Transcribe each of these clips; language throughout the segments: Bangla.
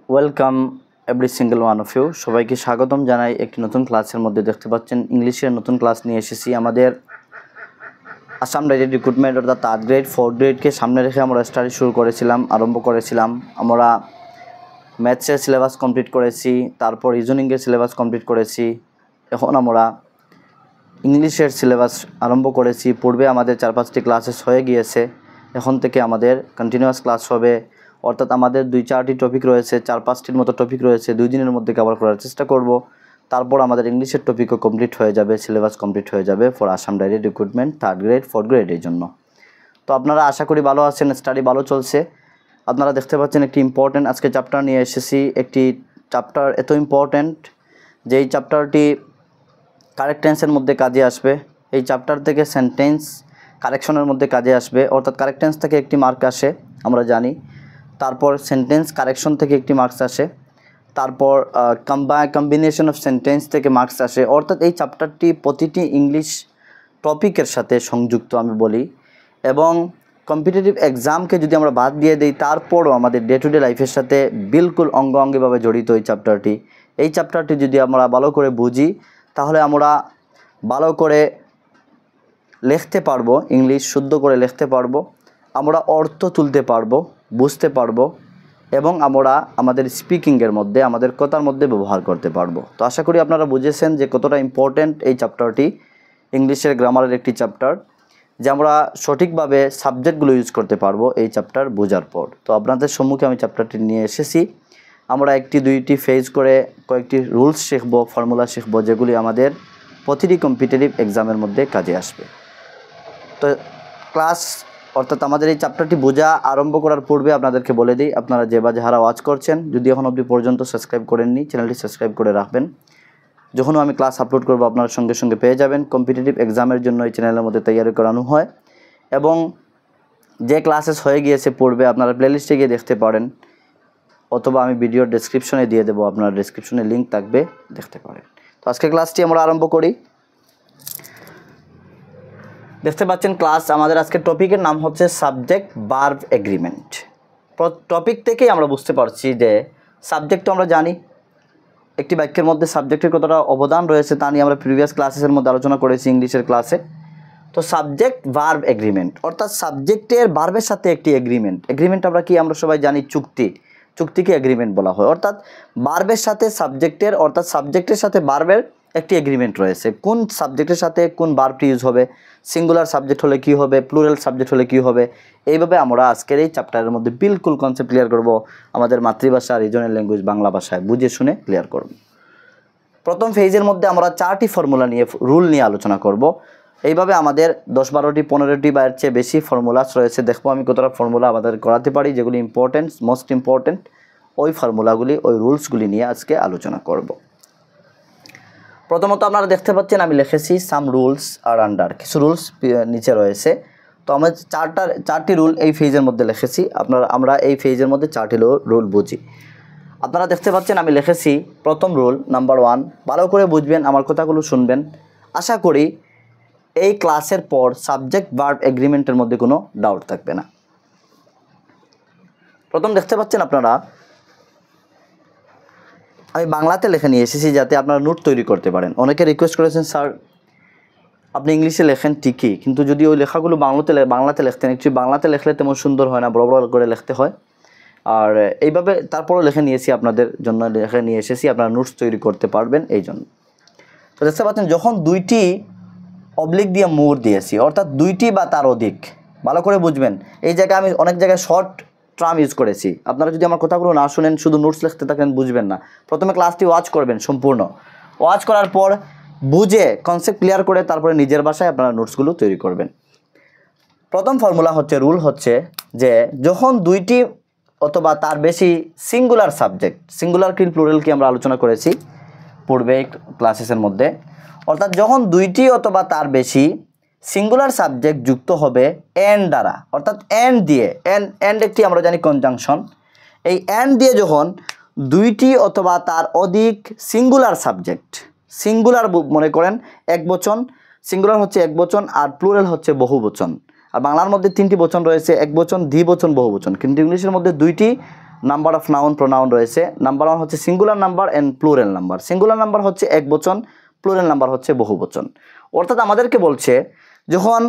Welcome every single one of you. সবাইকে স্বাগতম জানাই একটি নতুন ক্লাসের মধ্যে। দেখতে পাচ্ছেন ইংলিশের নতুন ক্লাস নিয়ে এসেছি। আমাদের আসাম ডাইরেক্ট রিক্রুটমেন্ট অর্থাৎ 3rd গ্রেড 4th গ্রেডকে সামনে রেখে আমরা স্টাডি আরম্ভ করেছিলাম। আমরা ম্যাথসের সিলেবাস কমপ্লিট করেছি, তারপর রিজনিংয়ের সিলেবাস কমপ্লিট করেছি। এখন আমরা ইংলিশের সিলেবাস আরম্ভ করেছি। পূর্বে আমাদের 4-5টি ক্লাসেস হয়ে গিয়েছে। এখন থেকে আমাদের কন্টিনিউয়াস ক্লাস হবে, অর্থাৎ আমাদের 2-4টি টপিক রয়েছে, 4-5টির মতো টপিক রয়েছে। 2 দিনের মধ্যে কভার করার চেষ্টা করব। তারপর আমাদের ইংলিশের টপিকও কমপ্লিট হয়ে যাবে, সিলেবাস কমপ্লিট হয়ে যাবে for Assam direct recruitment 3rd grade 4th গ্রেডের জন্য। তো আপনারা আশা করি ভালো আছেন, স্টাডি ভালো চলছে। আপনারা দেখতে পাচ্ছেন একটি ইম্পর্ট্যান্ট আজকে চ্যাপ্টার নিয়ে এসেছি। একটি চ্যাপ্টার এত ইম্পর্ট্যান্ট যে এই চ্যাপ্টারটি কারেক্ট টেন্সের মধ্যে কাজে আসবে। এই চ্যাপ্টার থেকে সেন্টেন্স কারেকশনের মধ্যে কাজে আসবে, অর্থাৎ কারেক্ট টেন্স থেকে একটি মার্ক আসে আমরা জানি, তারপর সেন্টেন্স কারেকশন থেকে একটি মার্কস আসে, তারপর কম্বিনেশন অফ সেন্টেন্স থেকে মার্কস আসে। অর্থাৎ এই চ্যাপ্টারটি প্রতিটি ইংলিশ টপিকের সাথে সংযুক্ত আমি বলি। এবং কম্পিটিটিভ এক্সামকে যদি আমরা বাদ দিয়ে দিই, তারপরও আমাদের ডে টু ডে লাইফের সাথে বিলকুল অঙ্গাঙ্গিভাবে জড়িত এই চ্যাপ্টারটি। এই চ্যাপ্টারটি যদি আমরা ভালো করে বুঝি, তাহলে আমরা ভালো করে লিখতে পারবো, ইংলিশ শুদ্ধ করে লিখতে পারবো, আমরা অর্থ তুলতে পারবো, বুঝতে পারবো, এবং আমরা আমাদের স্পিকিংয়ের মধ্যে, আমাদের কথার মধ্যে ব্যবহার করতে পারবো। তো আশা করি আপনারা বুঝেছেন যে কতটা ইম্পর্ট্যান্ট এই চ্যাপ্টারটি। ইংলিশের গ্রামারের একটি চ্যাপ্টার, যে আমরা সঠিকভাবে সাবজেক্টগুলো ইউজ করতে পারবো এই চ্যাপ্টার বোঝার পর। তো আপনাদের সম্মুখে আমি চ্যাপ্টারটি নিয়ে এসেছি। আমরা 1-2টি ফেজ করে কয়েকটি রুলস শিখবো, ফর্মুলা শিখবো, যেগুলি আমাদের প্রতিটি কম্পিটিটিভ এক্সামের মধ্যে কাজে আসবে। তো ক্লাস অর্থাৎ আমাদের এই চ্যাপ্টারটি বোঝা আরম্ভ করার পূর্বে আপনাদেরকে বলে দিই, আপনারা যে বা যারা ওয়াচ করছেন, যদি এখন অবধি পর্যন্ত সাবস্ক্রাইব করেননি, চ্যানেলটি সাবস্ক্রাইব করে রাখবেন। যখনও আমি ক্লাস আপলোড করবো আপনারা সঙ্গে সঙ্গে পেয়ে যাবেন। কম্পিটিটিভ এক্সামের জন্য এই চ্যানেলের মধ্যে তৈরি করানো হয়, এবং যে ক্লাসেস হয়ে গিয়েছে পূর্বে আপনারা প্লেলিস্টে গিয়ে দেখতে পারেন, অথবা আমি ভিডিওর ডেসক্রিপশনে দিয়ে দেবো, আপনার ডেসক্রিপশনে লিঙ্ক থাকবে, দেখতে পারেন। তো আজকে ক্লাসটি আমরা আরম্ভ করি। দেখতে পাচ্ছেন ক্লাস আমাদের আজকের টপিকের নাম হচ্ছে সাবজেক্ট ভার্ব এগ্রিমেন্ট। টপিক থেকেই আমরা বুঝতে পারছি যে সাবজেক্ট তো আমরা জানি, একটি বাক্যের মধ্যে সাবজেক্টের কতটা অবদান রয়েছে তা নিয়ে আমরা প্রিভিয়াস ক্লাসেসের মধ্যে আলোচনা করেছি ইংলিশের ক্লাসে। তো সাবজেক্ট ভার্ব এগ্রিমেন্ট অর্থাৎ সাবজেক্টের ভার্বের সাথে একটি এগ্রিমেন্ট আমরা কি, আমরা সবাই জানি চুক্তিকে এগ্রিমেন্ট বলা হয়। অর্থাৎ ভার্বের সাথে সাবজেক্টের, অর্থাৎ সাবজেক্টের সাথে ভার্বের একটি এগ্রিমেন্ট রয়েছে। কোন সাবজেক্টের সাথে কোন ভার্বটি ইউজ হবে, সিঙ্গুলার সাবজেক্ট হলে কী হবে, প্লুরাল সাবজেক্ট হলে কী হবে, এইভাবে আমরা আজকের এই চ্যাপ্টারের মধ্যে বিলকুল কনসেপ্ট ক্লিয়ার করব। আমাদের মাতৃভাষা, রিজনাল ল্যাঙ্গুয়েজ বাংলা ভাষায় বুঝে শুনে ক্লিয়ার করব। প্রথম ফেজের মধ্যে আমরা 4টি ফর্মুলা নিয়ে, রুল নিয়ে আলোচনা করব। এইভাবে আমাদের 10-12টি 15টি বা এর চেয়ে বেশি ফর্মুলাস রয়েছে। দেখবো আমি কতটা ফর্মুলা আমাদের করাতে পারি, যেগুলি ইম্পর্টেন্ট, মোস্ট ইম্পর্টেন্ট ওই ফর্মুলাগুলি, ওই রুলসগুলি নিয়ে আজকে আলোচনা করব। প্রথমত আপনারা দেখতে পাচ্ছেন আমি লিখেছি সাম রুলস আর আন্ডার, কিছু রুলস নিচে রয়েছে। তো আমরা 4টি রুল এই ফেজের মধ্যে লিখেছি। আমরা এই ফেজের মধ্যে 4টি রুল বুঝি। আপনারা দেখতে পাচ্ছেন আমি লিখেছি প্রথম রুল নাম্বার 1। ভালো করে বুঝবেন, আমার কথাগুলো শুনবেন। আশা করি এই ক্লাসের পর সাবজেক্ট ভার্ব এগ্রিমেন্টের মধ্যে কোনো ডাউট থাকবে না। প্রথম দেখতে পাচ্ছেন আপনারা, আমি বাংলাতে লেখা নিয়ে এসেছি যাতে আপনারা নোট তৈরি করতে পারেন। অনেকে রিকোয়েস্ট করেছেন, স্যার আপনি ইংলিশে লেখেন ঠিকই, কিন্তু যদি ওই লেখাগুলো বাংলাতে লিখতেন, অ্যাকচুয়ালি বাংলাতে লেখলে তেমন সুন্দর হয় না, বড় বড় করে লিখতে হয়। আর এইভাবে তারপরও লেখা নিয়েছি, আপনাদের জন্য লেখা নিয়ে এসেছি, আপনারা নোটস তৈরি করতে পারবেন এই জন্য। তো দেখতে পাচ্ছেন যখন 2টি অবলিক দিয়ে মোর দিয়েছি, অর্থাৎ 2টি বা তার অধিক, ভালো করে বুঝবেন। এই জায়গায় আমি অনেক জায়গায় শর্ট টার্ম ইউজ করেছি। আপনারা যদি আমার কথাগুলো না শুনেন, শুধু নোটস লিখতে থাকেন, বুঝবেন না। প্রথমে ক্লাসটি ওয়াচ করবেন, সম্পূর্ণ ওয়াচ করার পর বুঝে কনসেপ্ট ক্লিয়ার করে তারপরে নিজের ভাষায় আপনারা নোটসগুলো তৈরি করবেন। প্রথম ফর্মুলা হচ্ছে, রুল হচ্ছে যে যখন 2টি অথবা তার বেশি সিঙ্গুলার সাবজেক্ট, সিঙ্গুলার কি প্লুরাল কি আমরা আলোচনা করেছি পূর্বে ক্লাসেসের মধ্যে, অর্থাৎ যখন 2টি অথবা তার বেশি সিঙ্গুলার সাবজেক্ট যুক্ত হবে এন্ড দ্বারা, অর্থাৎ এন্ড দিয়ে, এন্ড একটি আমরা জানি কনজাংশন। এই এন্ড দিয়ে যখন 2টি অথবা তার অধিক সিঙ্গুলার সাবজেক্ট, সিঙ্গুলার মনে করেন একবচন, সিঙ্গুলার হচ্ছে একবচন আর প্লুরাল হচ্ছে বহুবচন। আর বাংলার মধ্যে 3টি বচন রয়েছে, একবচন, দ্বিবচন, বহুবচন, কিন্তু ইংলিশের মধ্যে 2টি নাম্বার অফ নাউন প্রোনাউন রয়েছে। নাম্বার 1 হচ্ছে singular number and plural number. Singular number হচ্ছে এক বচন, প্লুরাল নাম্বার হচ্ছে বহু বচন। অর্থাৎ আমাদেরকে বলছে যখন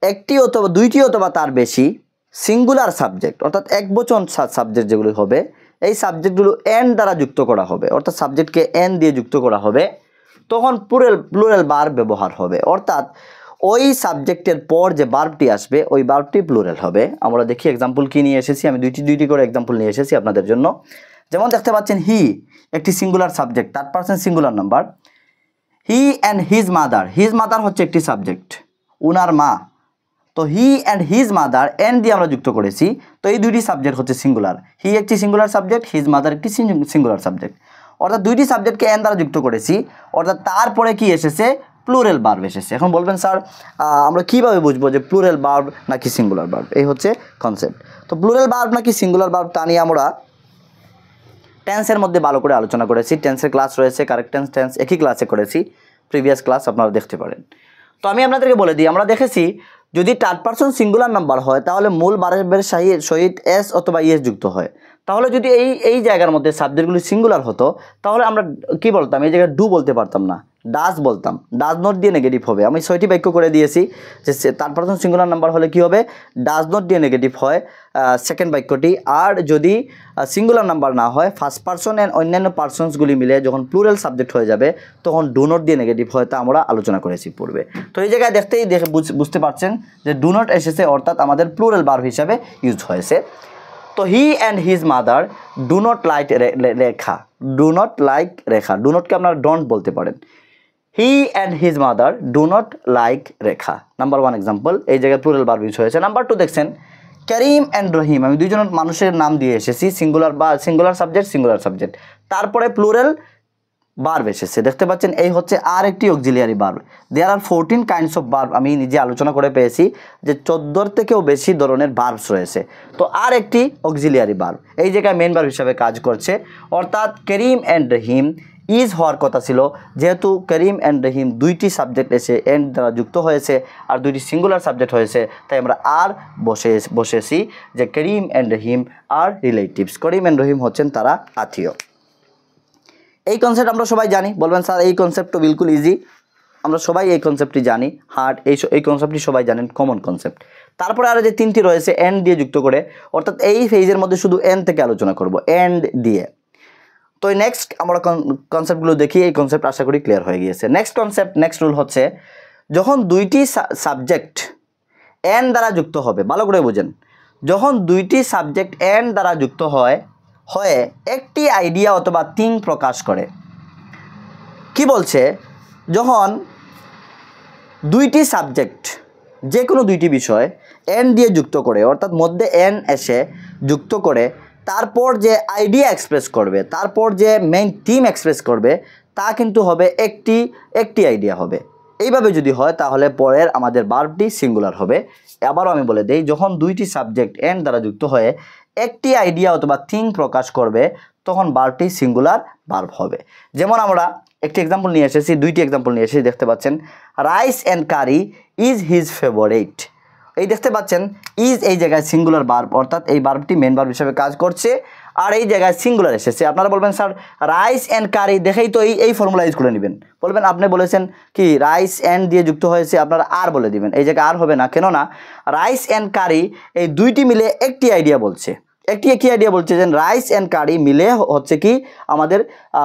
একটি অথবা দুইটি অথবা তার বেশি সিঙ্গুলার সাবজেক্ট অর্থাৎ এক বচন সাবজেক্ট যেগুলো হবে, এই সাবজেক্টগুলো এন দ্বারা যুক্ত করা হবে, অর্থাৎ সাবজেক্টকে এন দিয়ে যুক্ত করা হবে, তখন প্লুরাল ভার্ব ব্যবহার হবে। অর্থাৎ ওই সাবজেক্টের পর যে ভার্বটি আসবে ওই ভার্বটি প্লুরাল হবে। আমরা দেখি এক্সাম্পল কি নিয়ে এসেছি, আমি দুইটি করে এক্সাম্পল নিয়ে এসেছি আপনাদের জন্য। যেমন দেখতে পাচ্ছেন হি একটি singular subject, 3rd-person singular number. He and his mother, his mother হচ্ছে একটি সাবজেক্ট, উনার মা। তো he and his mother N দিয়ে আমরা যুক্ত করেছি, তো এই দুইটি সাবজেক্ট হচ্ছে সিঙ্গুলার। হি একটি সিঙ্গুলার সাবজেক্ট, হিজ মাদার একটি সিঙ্গুলার সাবজেক্ট, অর্থাৎ দুইটি সাবজেক্টকে এন দ্বারা যুক্ত করেছি, অর্থাৎ তারপরে কি এসেছে, প্লুরাল ভার্ব এসেছে। এখন বলবেন স্যার আমরা কিভাবে বুঝবো যে প্লুরাল ভার্ব নাকি সিঙ্গুলার ভার্ব? এই হচ্ছে কনসেপ্ট। তো প্লুরাল ভার্ব নাকি সিঙ্গুলার ভার্ব তা নিয়ে আমরা টেন্সের মধ্যে ভালো করে আলোচনা করেছি। টেন্সের ক্লাস রয়েছে, কারেক্ট টেন্স, টেন্স একই ক্লাসে করেছি, প্রিভিয়াস ক্লাস আপনারা দেখতে পারেন। তো আমি আপনাদেরকে বলে দিই, আমরা দেখেছি যদি 3rd-person সিঙ্গুলার নাম্বার হয় তাহলে মূল ভার্বের সহিত এস অথবা ইএস যুক্ত হয়। তাহলে যদি এই জায়গার মধ্যে সাবজেক্টগুলি সিঙ্গুলার হতো তাহলে আমরা কি বলতাম, এই জায়গায় ডু বলতে পারতাম না, ডাজ বলতাম। ডাজ নট দিয়ে নেগেটিভ হবে। আমি 6টি বাক্য করে দিয়েছি যে 3rd-person সিঙ্গুলার নাম্বার হলে কি হবে, ডাজ নট দিয়ে নেগেটিভ হয় সেকেন্ড বাক্যটি। আর যদি সিঙ্গুলার নাম্বার না হয়, 1st-person অ্যান্ড অন্যান্য পার্সনসগুলি মিলে যখন প্লুরাল সাবজেক্ট হয়ে যাবে তখন ডু নট দিয়ে নেগেটিভ হয়, তা আমরা আলোচনা করেছি পূর্বে। তো এই জায়গায় বুঝতে পারছেন যে ডু নট এসেছে, অর্থাৎ আমাদের প্লুরাল ভার্ব হিসাবে ইউজ হয়েছে। তো he and his mother do not like Rekha, do not like Rekha, do নটকে আপনারা ডোন্ট বলতে পারেন। He and his mother do not like Rekha, number 1 example. এই জায়গায় প্লুরাল ভার্ব ইউজ হয়েছে। নাম্বার 2 দেখছেন করিম অ্যান্ড রহিম, আমি দুইজন মানুষের নাম দিয়ে এসেছি, সিঙ্গুলার সাবজেক্ট, তারপরে প্লুরাল ভার্ব এসেছে। দেখতে পাচ্ছেন এই হচ্ছে আর একটি auxiliary verb. There are 14 kinds of verb, আমি নিজে আলোচনা করে পেয়েছি যে 14 থেকেও বেশি ধরনের ভার্বস রয়েছে। তো আর একটি অক্সিলিয়ারি ভার্ব এই জায়গায় মেন ভার্ব হিসাবে কাজ করছে, অর্থাৎ করিম অ্যান্ড রহিম ইজ হওয়ার কথা ছিল, যেহেতু করিম অ্যান্ড রহিম দুইটি সাবজেক্ট এসে এন্ড দ্বারা যুক্ত হয়েছে আর দুইটি সিঙ্গুলার সাবজেক্ট হয়েছে, তাই আমরা আর বসেছি যে করিম অ্যান্ড রহিম আর রিলেটিভস। করিম অ্যান্ড রহিম হচ্ছেন তারা আত্মীয়। এই কনসেপ্ট আমরা সবাই জানি। বলবেন স্যার এই কনসেপ্ট তো বিলকুল ইজি, আমরা সবাই এই কনসেপ্টটি জানি, হার্ড এই কনসেপ্টটি সবাই জানেন, কমন কনসেপ্ট। তারপরে আরও যে 3টি রয়েছে এন্ড দিয়ে যুক্ত করে, অর্থাৎ এই ফেজের মধ্যে শুধু এন্ড থেকে আলোচনা করব, এন্ড দিয়ে। তো নেক্সট আমরা কনসেপ্টগুলো দেখি, এই কনসেপ্ট আশা করি ক্লিয়ার হয়ে গিয়েছে। নেক্সট রুল হচ্ছে যখন দুইটি সাবজেক্ট এন্ড দ্বারা যুক্ত হবে, ভালো করে বুঝেন, যখন দুইটি সাবজেক্ট এন্ড দ্বারা যুক্ত হয়ে একটি আইডিয়া অথবা থিং প্রকাশ করে। কি বলছে, যখন দুইটি সাবজেক্ট যে কোনো দুইটি বিষয় এন দিয়ে যুক্ত করে, অর্থাৎ মধ্যে এন এসে যুক্ত করে, তারপর যে আইডিয়া এক্সপ্রেস করবে, তারপর যে মেইন থিম এক্সপ্রেস করবে, তা কিন্তু হবে একটি আইডিয়া হবে। এইভাবে যদি হয় তাহলে পরের আমাদের ভার্বটি সিঙ্গুলার হবে। আবারও আমি বলে দেই, যখন দুইটি সাবজেক্ট এন দ্বারা যুক্ত হয়ে একটি আইডিয়া অথবা থিং প্রকাশ করবে তখন ভার্বটি সিঙ্গুলার ভার্ব হবে। যেমন আমরা একটি এক্সাম্পল নিয়ে এসেছি, দুইটি এক্সাম্পল নিয়ে এসেছি। দেখতে পাচ্ছেন rice and curry is his favourite. এই দেখতে পাচ্ছেন ইজ এই জায়গায় সিঙ্গুলার ভার্ব, অর্থাৎ এই ভার্বটি মেন ভার্ব হিসেবে কাজ করছে আর এই জায়গায় সিঙ্গুলার এসেছে। আপনারা বলবেন স্যার রাইস অ্যান্ড কারি দেখেই তো এই ফর্মুলা ইউজ করে নেবেন। বলবেন আপনি বলেছেন কি রাইস অ্যান্ড দিয়ে যুক্ত হয়েছে, আপনারা আর বলে দিবেন, এই জায়গায় আর হবে না, কেননা রাইস অ্যান্ড কারি এই দুইটি মিলে একটি আইডিয়া বলছে। একটি আইডিয়া বলছে যে রাইস অ্যান্ড কারি মিলে হচ্ছে কি আমাদের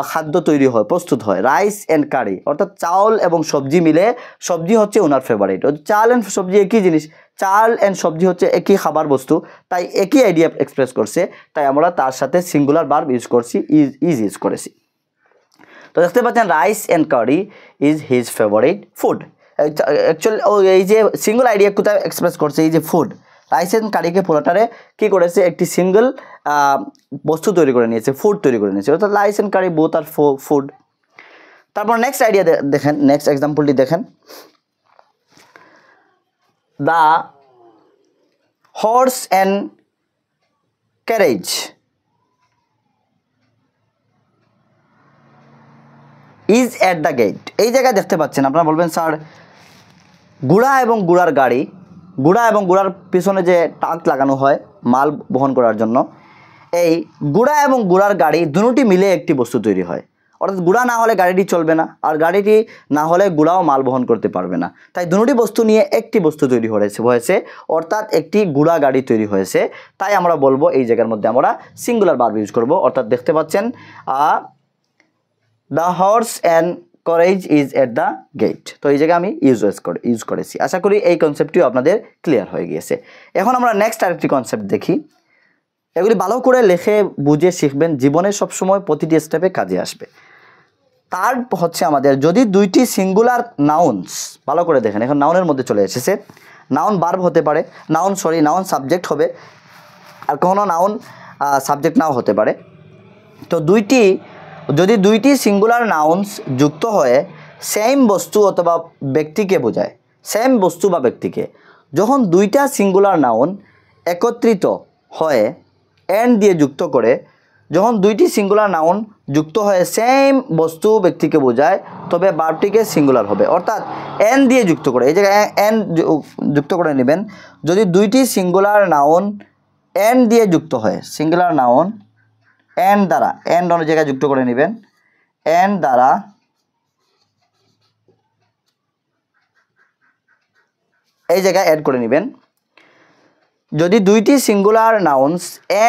খাদ্য তৈরি হয়, প্রস্তুত হয়। রাইস অ্যান্ড কারি অর্থাৎ চাউল এবং সবজি মিলে, সবজি হচ্ছে ওনার ফেভারিট। চাল অ্যান্ড সবজি একই জিনিস, চাল অ্যান্ড সবজি হচ্ছে একই খাবার বস্তু, তাই একই আইডিয়া এক্সপ্রেস করছে, তাই আমরা তার সাথে সিঙ্গুলার ভার্ব ইউজ করছি, ইজ ইউজ করেছি। তো দেখতে পাচ্ছেন rice and curry is his favourite food. Actually এই যে সিঙ্গল আইডিয়া কোথায় এক্সপ্রেস করছে, এই যে ফুড, রাইস অ্যান্ড কারিকে পুরোটারে কী করেছে, একটি সিঙ্গল বস্তু তৈরি করে নিয়েছে, ফুড তৈরি করে নিয়েছে, অর্থাৎ rice and curry both are food. তারপর নেক্সট আইডিয়া দেখেন, নেক্সট এক্সাম্পলটি দেখেন, the horse and carriage is at the gate. এই জায়গায় দেখতে পাচ্ছেন, আপনারা বলবেন স্যার ঘোড়া এবং ঘোড়ার গাড়ি, ঘোড়া এবং ঘোড়ার পিছনে যে টাক লাগানো হয় মাল বহন করার জন্য, এই গুড়া এবং গুড়ার গাড়ি দুটি মিলে একটি বস্তু তৈরি হয়। অর্থাৎ গুড়া না হলে গাড়িটি চলবে না, আর গাড়িটি না হলে গুড়াও মাল বহন করতে পারবে না। তাই দুটি বস্তু নিয়ে একটি বস্তু তৈরি হয়েছে, অর্থাৎ একটি গুড়া গাড়ি তৈরি হয়েছে। তাই আমরা বলবো এই জায়গার মধ্যে আমরা সিঙ্গুলার ভার্ব ইউজ করব। অর্থাৎ দেখতে পাচ্ছেন the horse and carriage is at the gate. তো এই জায়গায় আমি ইউজ করেছি। আশা করি এই কনসেপ্টটিও আপনাদের ক্লিয়ার হয়ে গিয়েছে। এখন আমরা নেক্সট আরেকটি কনসেপ্ট দেখি। এগুলি ভালো করে লিখে বুঝে শিখবেন, জীবনে সবসময় প্রতিটি স্টেপে কাজে আসবে। তার হচ্ছে আমাদের যদি দুইটি সিঙ্গুলার নাউন্স, ভালো করে দেখেন, এখন নাউনের মধ্যে চলে এসেছে। নাউন ভার্ব হতে পারে, নাউন সাবজেক্ট হবে, আর কোনো নাউন সাবজেক্ট নাও হতে পারে। তো যদি দুইটি সিঙ্গুলার নাউন্স যুক্ত হয়ে সেম বস্তু অথবা ব্যক্তিকে বোঝায়, সেম বস্তু বা ব্যক্তিকে, যখন দুইটা সিঙ্গুলার নাউন একত্রিত হয়ে এন্ড দিয়ে যুক্ত করে, যখন দুইটি সিঙ্গুলার নাউন যুক্ত হয়ে সেম বস্তু ব্যক্তিকে বোঝায়, তবে ভার্বটিকে সিঙ্গুলার হবে। অর্থাৎ এন দিয়ে যুক্ত করে, এই জায়গায় এন যুক্ত করে নেবেন। যদি দুইটি সিঙ্গুলার নাউন এন দিয়ে যুক্ত হয়, সিঙ্গুলার নাউন এন দ্বারা, এন অন্য জায়গায় যুক্ত করে নেবেন, এন দ্বারা এই জায়গায় অ্যাড করে নেবেন। যদি দুইটি সিঙ্গুলার নাউন্স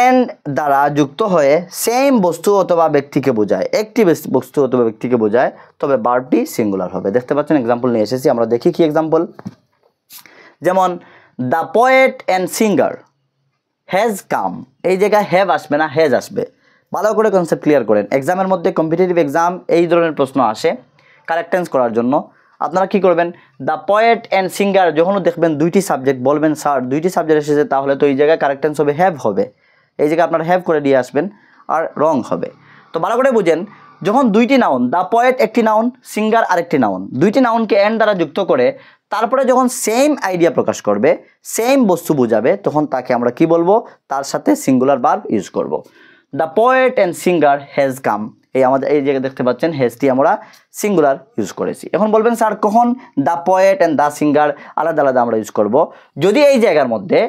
এন্ড দ্বারা যুক্ত হয়ে সেম বস্তু অথবা ব্যক্তিকে বোঝায়, একটি বস্তু অথবা ব্যক্তিকে বোঝায়, তবে ভার্বটি সিঙ্গুলার হবে। দেখতে পাচ্ছেন এক্সাম্পল নিয়ে এসেছি, আমরা দেখি কি এক্সাম্পল। যেমন the poet and singer has come, এই জায়গায় হ্যাভ আসবে না, হ্যাজ আসবে। ভালো করে কনসেপ্ট ক্লিয়ার করেন। এক্সামের মধ্যে কম্পিটিটিভ এক্সাম এই ধরনের প্রশ্ন আসে কারেক্ট টেন্স করার জন্য। আপনারা কি করবেন, দ্য পোয়েট অ্যান্ড সিঙ্গার যখন দেখবেন দুইটি সাবজেক্ট, বলবেন স্যার দুইটি সাবজেক্ট এসেছে, তাহলে তো এই জায়গায় কারেক্ট টেন্স হবে হ্যাভ হবে। এই জায়গায় আপনারা হ্যাভ করে দিয়ে আসবেন, আর রং হবে। তো ভালো করে বুঝেন, যখন দুইটি নাউন, দ্য পোয়েট একটি নাউন, সিঙ্গার আরেকটি নাউন, দুইটি নাউনকে এন্ড দ্বারা যুক্ত করে তারপরে যখন সেম আইডিয়া প্রকাশ করবে, সেম বস্তু বোঝাবে, তখন তাকে আমরা কি বলবো, তার সাথে সিঙ্গুলার ভার্ব ইউজ করব। The poet and singer has come, এই আমাদের এই জায়গায় দেখতে পাচ্ছেন হ্যাজটি আমরা সিঙ্গুলার ইউজ করেছি। এখন বলবেন স্যার কখন the poet and the singer আলাদা আলাদা আমরা ইউজ করব? যদি এই জায়গার মধ্যে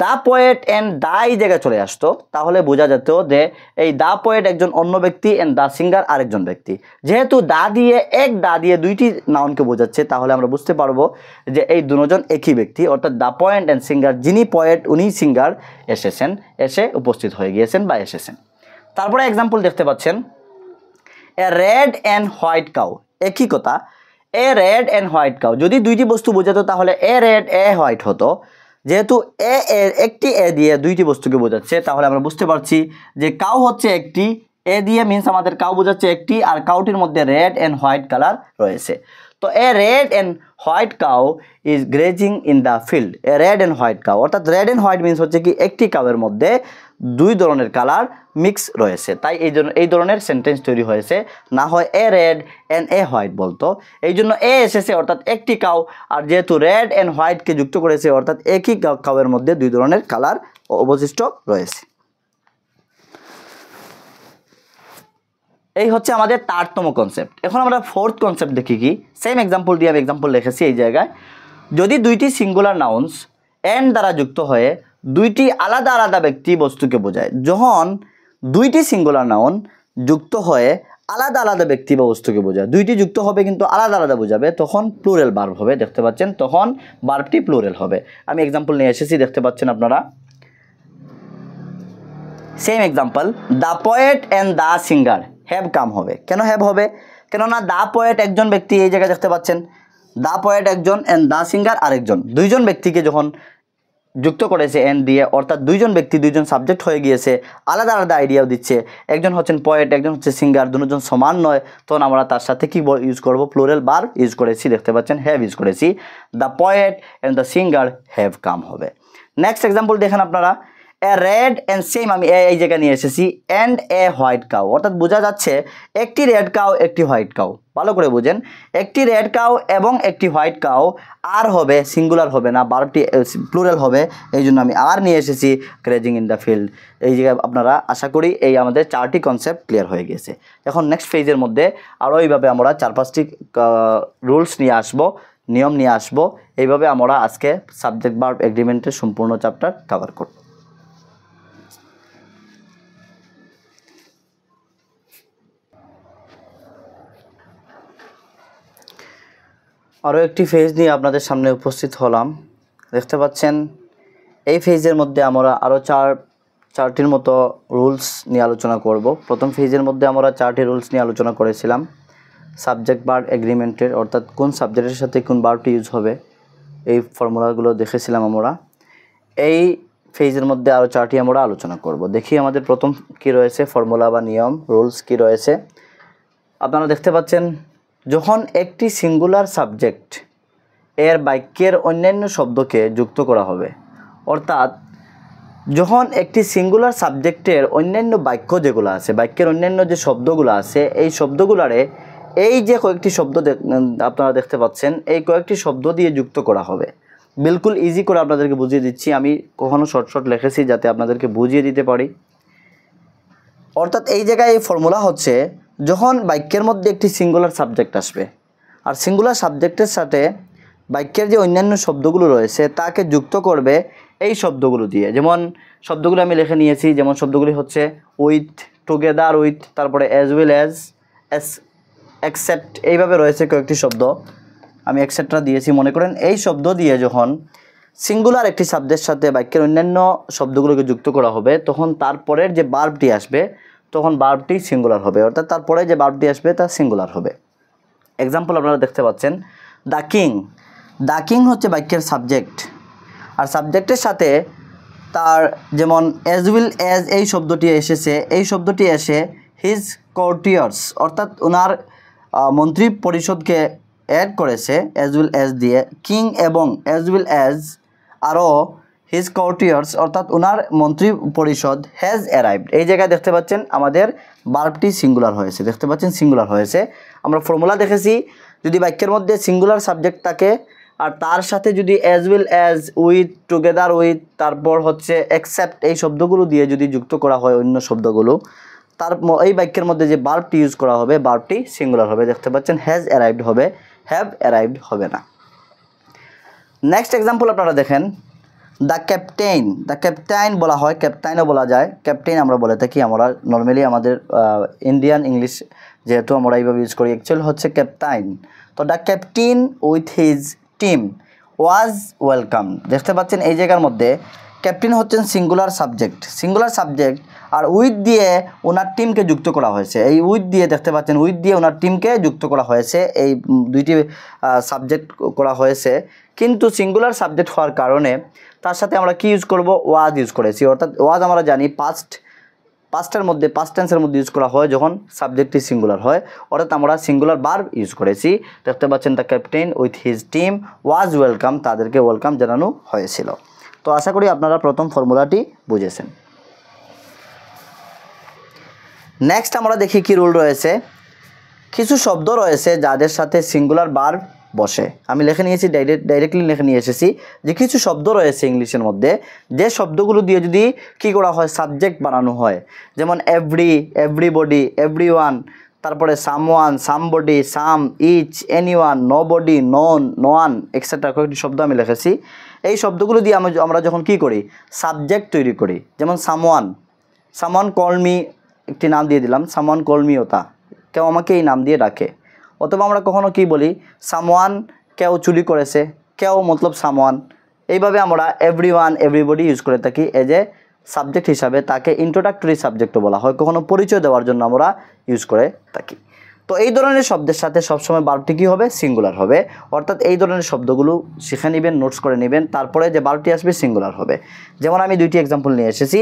দ্য পোয়েট অ্যান্ড দ্য এই জায়গায় চলে আসতো, তাহলে বোঝা যেত যে এই দ্য পোয়েট একজন অন্য ব্যক্তি অ্যান্ড দ্য সিঙ্গার আরেকজন ব্যক্তি। যেহেতু দ্য দিয়ে দুইটি নাউনকে বোঝাচ্ছে, তাহলে আমরা বুঝতে পারবো যে এই দুজন একই ব্যক্তি। অর্থাৎ দ্য পোয়েট অ্যান্ড সিঙ্গার, যিনি পোয়েট উনি সিঙ্গার এসে উপস্থিত হয়ে গিয়েছেন বা এসেছেন। তারপরে এক্সাম্পল দেখতে পাচ্ছেন, এ রেড অ্যান্ড হোয়াইট কাউ, একই কথা, এ রেড অ্যান্ড হোয়াইট কাউ যদি দুইটি বস্তু বোঝাতো তাহলে এ রেড এ হোয়াইট হতো। যেহেতু একটি এ দিয়ে দুইটি বস্তুকে বোঝাচ্ছে, তাহলে আমরা বুঝতে পারছি যে কাউ হচ্ছে একটি, এ দিয়ে মিনস আমাদের কাউ বোঝাচ্ছে একটি, আর কাউটির মধ্যে রেড অ্যান্ড হোয়াইট কালার রয়েছে। তো a red and white cow is grazing in the field. A red and white cow, অর্থাৎ রেড অ্যান্ড হোয়াইট মিনস হচ্ছে কি একটি কাউয়ের মধ্যে দুই ধরনের কালার মিক্স রয়েছে, তাই এই ধরনের সেন্টেন্স তৈরি হয়েছে। না হয় এ রেড অ্যান্ড এ হোয়াইট বলতো, এই জন্য এ এসেছে অর্থাৎ একটি কাউ, আর যেহেতু রেড অ্যান্ড হোয়াইটকে যুক্ত করেছে অর্থাৎ একই কাউয়ের মধ্যে দুই ধরনের কালার অবশিষ্ট রয়েছে। এই হচ্ছে আমাদের 3তম কনসেপ্ট। এখন আমরা 4th কনসেপ্ট দেখি কি। সেম এক্সাম্পল দিয়ে আমি এক্সাম্পল লিখেছি এই জায়গায়। যদি দুইটি সিঙ্গুলার নাউন্স এন্ড দ্বারা যুক্ত হয়ে দুইটি আলাদা আলাদা ব্যক্তি বস্তুকে বোঝায়, যখন দুইটি সিঙ্গুলার নাউন যুক্ত হয়ে আলাদা আলাদা ব্যক্তি বা বস্তুকে বোঝায়, দুইটি যুক্ত হবে কিন্তু আলাদা আলাদা বোঝাবে, তখন প্লুরাল ভার্ব হবে। দেখতে পাচ্ছেন তখন ভার্বটি প্লুরাল হবে। আমি এক্সাম্পল নিয়ে এসেছি, দেখতে পাচ্ছেন আপনারা। Same example, the poet and the singer have come হবে। কেন হ্যাভ হবে? কেননা দ্য পোয়েট একজন ব্যক্তি, এই জায়গায় দেখতে পাচ্ছেন দ্য পোয়েট একজন অ্যান্ড দ্য সিঙ্গার আরেকজন, দুইজন ব্যক্তিকে যখন যুক্ত করেছে এন দিয়ে, অর্থাৎ দুইজন ব্যক্তি দুইজন সাবজেক্ট হয়ে গিয়েছে, আলাদা আলাদা আইডিয়াও দিচ্ছে, একজন হচ্ছেন পোয়েট একজন হচ্ছে সিঙ্গার, দুজন সমান নয়, তখন আমরা তার সাথে কি ইউজ করব, প্লুরাল ভার্ব ইউজ করেছি। দেখতে পাচ্ছেন হ্যাভ ইউজ করেছি, the poet and the singer have come হবে। নেক্সট এক্সাম্পল দেখেন আপনারা, এ রেড অ্যান্ড সেম, আমি এই জায়গায় নিয়ে এসেছি, অ্যান্ড এ হোয়াইট কাউ, অর্থাৎ বোঝা যাচ্ছে একটি রেড কাউ একটি হোয়াইট কাউ। ভালো করে বুঝেন, একটি রেড কাউ এবং একটি হোয়াইট কাউ আর হবে, সিঙ্গুলার হবে না, ভার্বটি প্লুরাল হবে, এই জন্য আমি আর নিয়ে এসেছি গ্রেজিং ইন দ্য ফিল্ড। এই জায়গায় আপনারা আশা করি এই আমাদের 4টি কনসেপ্ট ক্লিয়ার হয়ে গেছে। এখন নেক্সট পেজের মধ্যে আরও এইভাবে আমরা 4-5টি রুলস নিয়ে আসবো, নিয়ম নিয়ে আসবো। এইভাবে আমরা আজকে সাবজেক্ট ভার্ব এগ্রিমেন্টের সম্পূর্ণ চ্যাপ্টার কভার করব। আরও একটি ফেজ নিয়ে আপনাদের সামনে উপস্থিত হলাম। দেখতে পাচ্ছেন এই ফেজের মধ্যে আমরা আরও চারটির মতো রুলস নিয়ে আলোচনা করব। প্রথম ফেজের মধ্যে আমরা 4টি রুলস নিয়ে আলোচনা করেছিলাম। সাবজেক্ট ভার্ব এগ্রিমেন্টের, অর্থাৎ কোন সাবজেক্টের সাথে কোন ভার্বটি ইউজ হবে, এই ফর্মুলাগুলো দেখেছিলাম আমরা। এই ফেজের মধ্যে আরও 4টি আমরা আলোচনা করব। দেখি আমাদের প্রথম কি রয়েছে, ফর্মুলা বা নিয়ম রুলস কি রয়েছে। আপনারা দেখতে পাচ্ছেন, যখন একটি সিঙ্গুলার সাবজেক্ট এর বাক্যের অন্যান্য শব্দকে যুক্ত করা হবে, অর্থাৎ যখন একটি সিঙ্গুলার সাবজেক্টের অন্যান্য বাক্য যেগুলো আছে, বাক্যের অন্যান্য যে শব্দগুলো আছে, এই শব্দগুলারে এই যে কয়েকটি শব্দ আপনারা দেখতে পাচ্ছেন, এই কয়েকটি শব্দ দিয়ে যুক্ত করা হবে। বিলকুল ইজি করে আপনাদেরকে বুঝিয়ে দিচ্ছি, আমি কখনো শর্ট লিখেছি যাতে আপনাদেরকে বুঝিয়ে দিতে পারি। অর্থাৎ এই জায়গায় এই ফর্মুলা হচ্ছে, যখন বাক্যের মধ্যে একটি সিঙ্গুলার সাবজেক্ট আসবে আর সিঙ্গুলার সাবজেক্টের সাথে বাক্যের যে অন্যান্য শব্দগুলো রয়েছে তাকে যুক্ত করবে এই শব্দগুলো দিয়ে। যেমন শব্দগুলো আমি লিখে নিয়েছি, যেমন শব্দগুলি হচ্ছে উইথ, টুগেদার উইথ, তারপরে অ্যাজ ওয়েল অ্যাজ, অ্যাকসেপ্ট, এইভাবে রয়েছে কয়েকটি শব্দ। আমি অ্যাকসেপ্টটা দিয়েছি মনে করেন। এই শব্দ দিয়ে যখন সিঙ্গুলার একটি শব্দের সাথে বাক্যের অন্যান্য শব্দগুলোকে যুক্ত করা হবে, তখন তারপরের যে ভার্বটি আসবে তখন ভার্বটি সিঙ্গুলার হবে, অর্থাৎ তারপরে যে ভার্বটি আসবে তা সিঙ্গুলার হবে। এক্সাম্পল আপনারা দেখতে পাচ্ছেন, দ্য কিং। দ্য কিং হচ্ছে বাক্যের সাবজেক্ট, আর সাবজেক্টের সাথে তার যেমন অ্যাজ উইল অ্যাজ এই শব্দটি এসেছে, এই শব্দটি এসে হিজ কোর্টিয়ার্স, অর্থাৎ ওনার মন্ত্রী পরিষদকে অ্যাড করেছে অ্যাজ উইল অ্যাজ দিয়ে। কিং এবং অ্যাজ উইল অ্যাজ আরও হিজ কোর্টিয়ার্স, অর্থাৎ ওনার মন্ত্রী পরিষদ হ্যাজ অ্যারাইভড। এই জায়গায় দেখতে পাচ্ছেন আমাদের ভার্বটি সিঙ্গুলার হয়েছে, দেখতে পাচ্ছেন সিঙ্গুলার হয়েছে। আমরা ফর্মুলা দেখেছি, যদি বাক্যের মধ্যে সিঙ্গুলার সাবজেক্ট থাকে আর তার সাথে যদি as will as, with, together with, তারপর হচ্ছে অ্যাকসেপ্ট, এই শব্দগুলো দিয়ে যদি যুক্ত করা হয় অন্য শব্দগুলো, তার এই বাক্যের মধ্যে যে ভার্বটি ইউজ করা হবে ভার্বটি সিঙ্গুলার হবে। দেখতে পাচ্ছেন হ্যাজ অ্যারাইভড হবে, হ্যাভ অ্যারাইভড হবে না। নেক্সট এক্সাম্পল আপনারা দেখেন, দ্য ক্যাপ্টেইন। দ্য ক্যাপ্টেইন বলা হয়, ক্যাপ্টেইনও বলা যায়, ক্যাপ্টেইন আমরা বলে থাকি। আমরা নর্মালি আমাদের ইন্ডিয়ান ইংলিশ যেহেতু আমরা এইভাবে ইউজ করি, অ্যাকচুয়াল হচ্ছে ক্যাপ্টেইন। তো the captain with his team was welcome. দেখতে পাচ্ছেন এই জায়গার মধ্যে ক্যাপ্টেন হচ্ছেন সিঙ্গুলার সাবজেক্ট, আর উইথ দিয়ে ওনার টিমকে যুক্ত করা হয়েছে। এই উইথ দিয়ে দেখতে পাচ্ছেন, উইথ দিয়ে ওনার টিমকে যুক্ত করা হয়েছে, এই দুইটি সাবজেক্ট করা হয়েছে। কিন্তু সিঙ্গুলার সাবজেক্ট হওয়ার কারণে তার সাথে আমরা কি ইউজ করব, ওয়াজ ইউজ করেছি। অর্থাৎ ওয়াজ আমরা জানি পাস্টের মধ্যে, পাস্ট টেন্সের মধ্যে ইউজ করা হয় যখন সাবজেক্টটি সিঙ্গুলার হয়, অর্থাৎ আমরা সিঙ্গুলার ভার্ব ইউজ করেছি। দেখতে পাচ্ছেন the captain with his team was welcome, তাদেরকে ওয়েলকাম জানানো হয়েছিল। তো আশা করি আপনারা প্রথম ফর্মুলাটি বুঝেছেন। নেক্সট আমরা দেখি কি রুল রয়েছে। কিছু শব্দ রয়েছে যাদের সাথে সিঙ্গুলার ভার্ব বসে। আমি লিখে নিয়েছি, ডাইরেক্টলি লিখে নিয়ে এসেছি যে কিছু শব্দ রয়েছে ইংলিশের মধ্যে, যে শব্দগুলো দিয়ে যদি কি করা হয়, সাবজেক্ট বানানো হয়। যেমন এভরি, এভরিবডি, এভরিওয়ান, তারপরে সামওয়ান, সামবডি, সাম, each, anyone, nobody, known, নোয়ান, etcetera কয়েকটি শব্দ আমি লিখেছি। এই শব্দগুলো দিয়ে আমরা যখন কি করি, সাবজেক্ট তৈরি করি। যেমন সামওয়ান কল মি, একটি নাম দিয়ে দিলাম, সামওয়ান কল মি ওতা, কেউ আমাকে এই নাম দিয়ে ডাকে। অথবা আমরা কখনো কি বলি, সামওয়ান কেউ চুরি করেছে, কেউ মতলব সামওয়ান। এইভাবে আমরা এভরিওয়ান, এভরিবডি ইউজ করে থাকি এজ এ সাবজেক্ট হিসাবে। তাকে ইন্ট্রোডাক্টরি সাবজেক্টও বলা হয়, কখনো পরিচয় দেওয়ার জন্য আমরা ইউজ করে থাকি। তো এই ধরনের শব্দের সাথে সবসময় ভার্বটি কী হবে, সিঙ্গুলার হবে। অর্থাৎ এই ধরনের শব্দগুলো শিখে নেবেন, নোটস করে নেবেন, তারপরে যে ভার্বটি আসবে সিঙ্গুলার হবে। যেমন আমি দুইটি এক্সাম্পল নিয়ে এসেছি।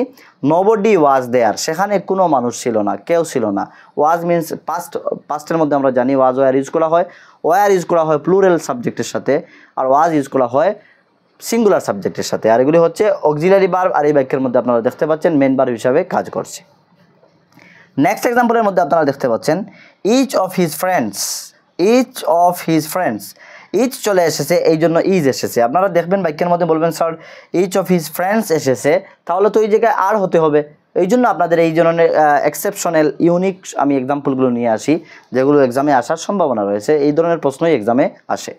নোবডি ওয়াজ দেয়ার, সেখানে কোনো মানুষ ছিল না, কেউ ছিল না। ওয়াজ মিনস পাস্টের মধ্যে আমরা জানি ওয়াজ ওয়ার ইউজ করা হয়। ওয়ার ইউজ করা হয় প্লুরাল সাবজেক্টের সাথে, আর ওয়াজ ইউজ করা হয় সিঙ্গুলার সাবজেক্টের সাথে। আর এগুলি হচ্ছে অক্সিলারি ভার্ব, আর এই বাক্যের মধ্যে আপনারা দেখতে পাচ্ছেন মেন ভার্ব হিসাবে কাজ করছে। নেক্সট এক্সাম্পলের মধ্যে আপনারা দেখতে পাচ্ছেন each of his friends. Each চলে এসেছে, এই জন্য ইজ এসেছে। আপনারা দেখবেন বাক্যের মধ্যে বলবেন sir each of his friends এসেছে, তাহলে তো এই জায়গায় আর হতে হবে। এই জন্য আপনাদের এই ধরনের এক্সেপশনাল ইউনিক আমি এক্সাম্পলগুলো নিয়ে আসি, যেগুলো এক্সামে আসার সম্ভাবনা রয়েছে। এই ধরনের প্রশ্নই এক্সামে আসে।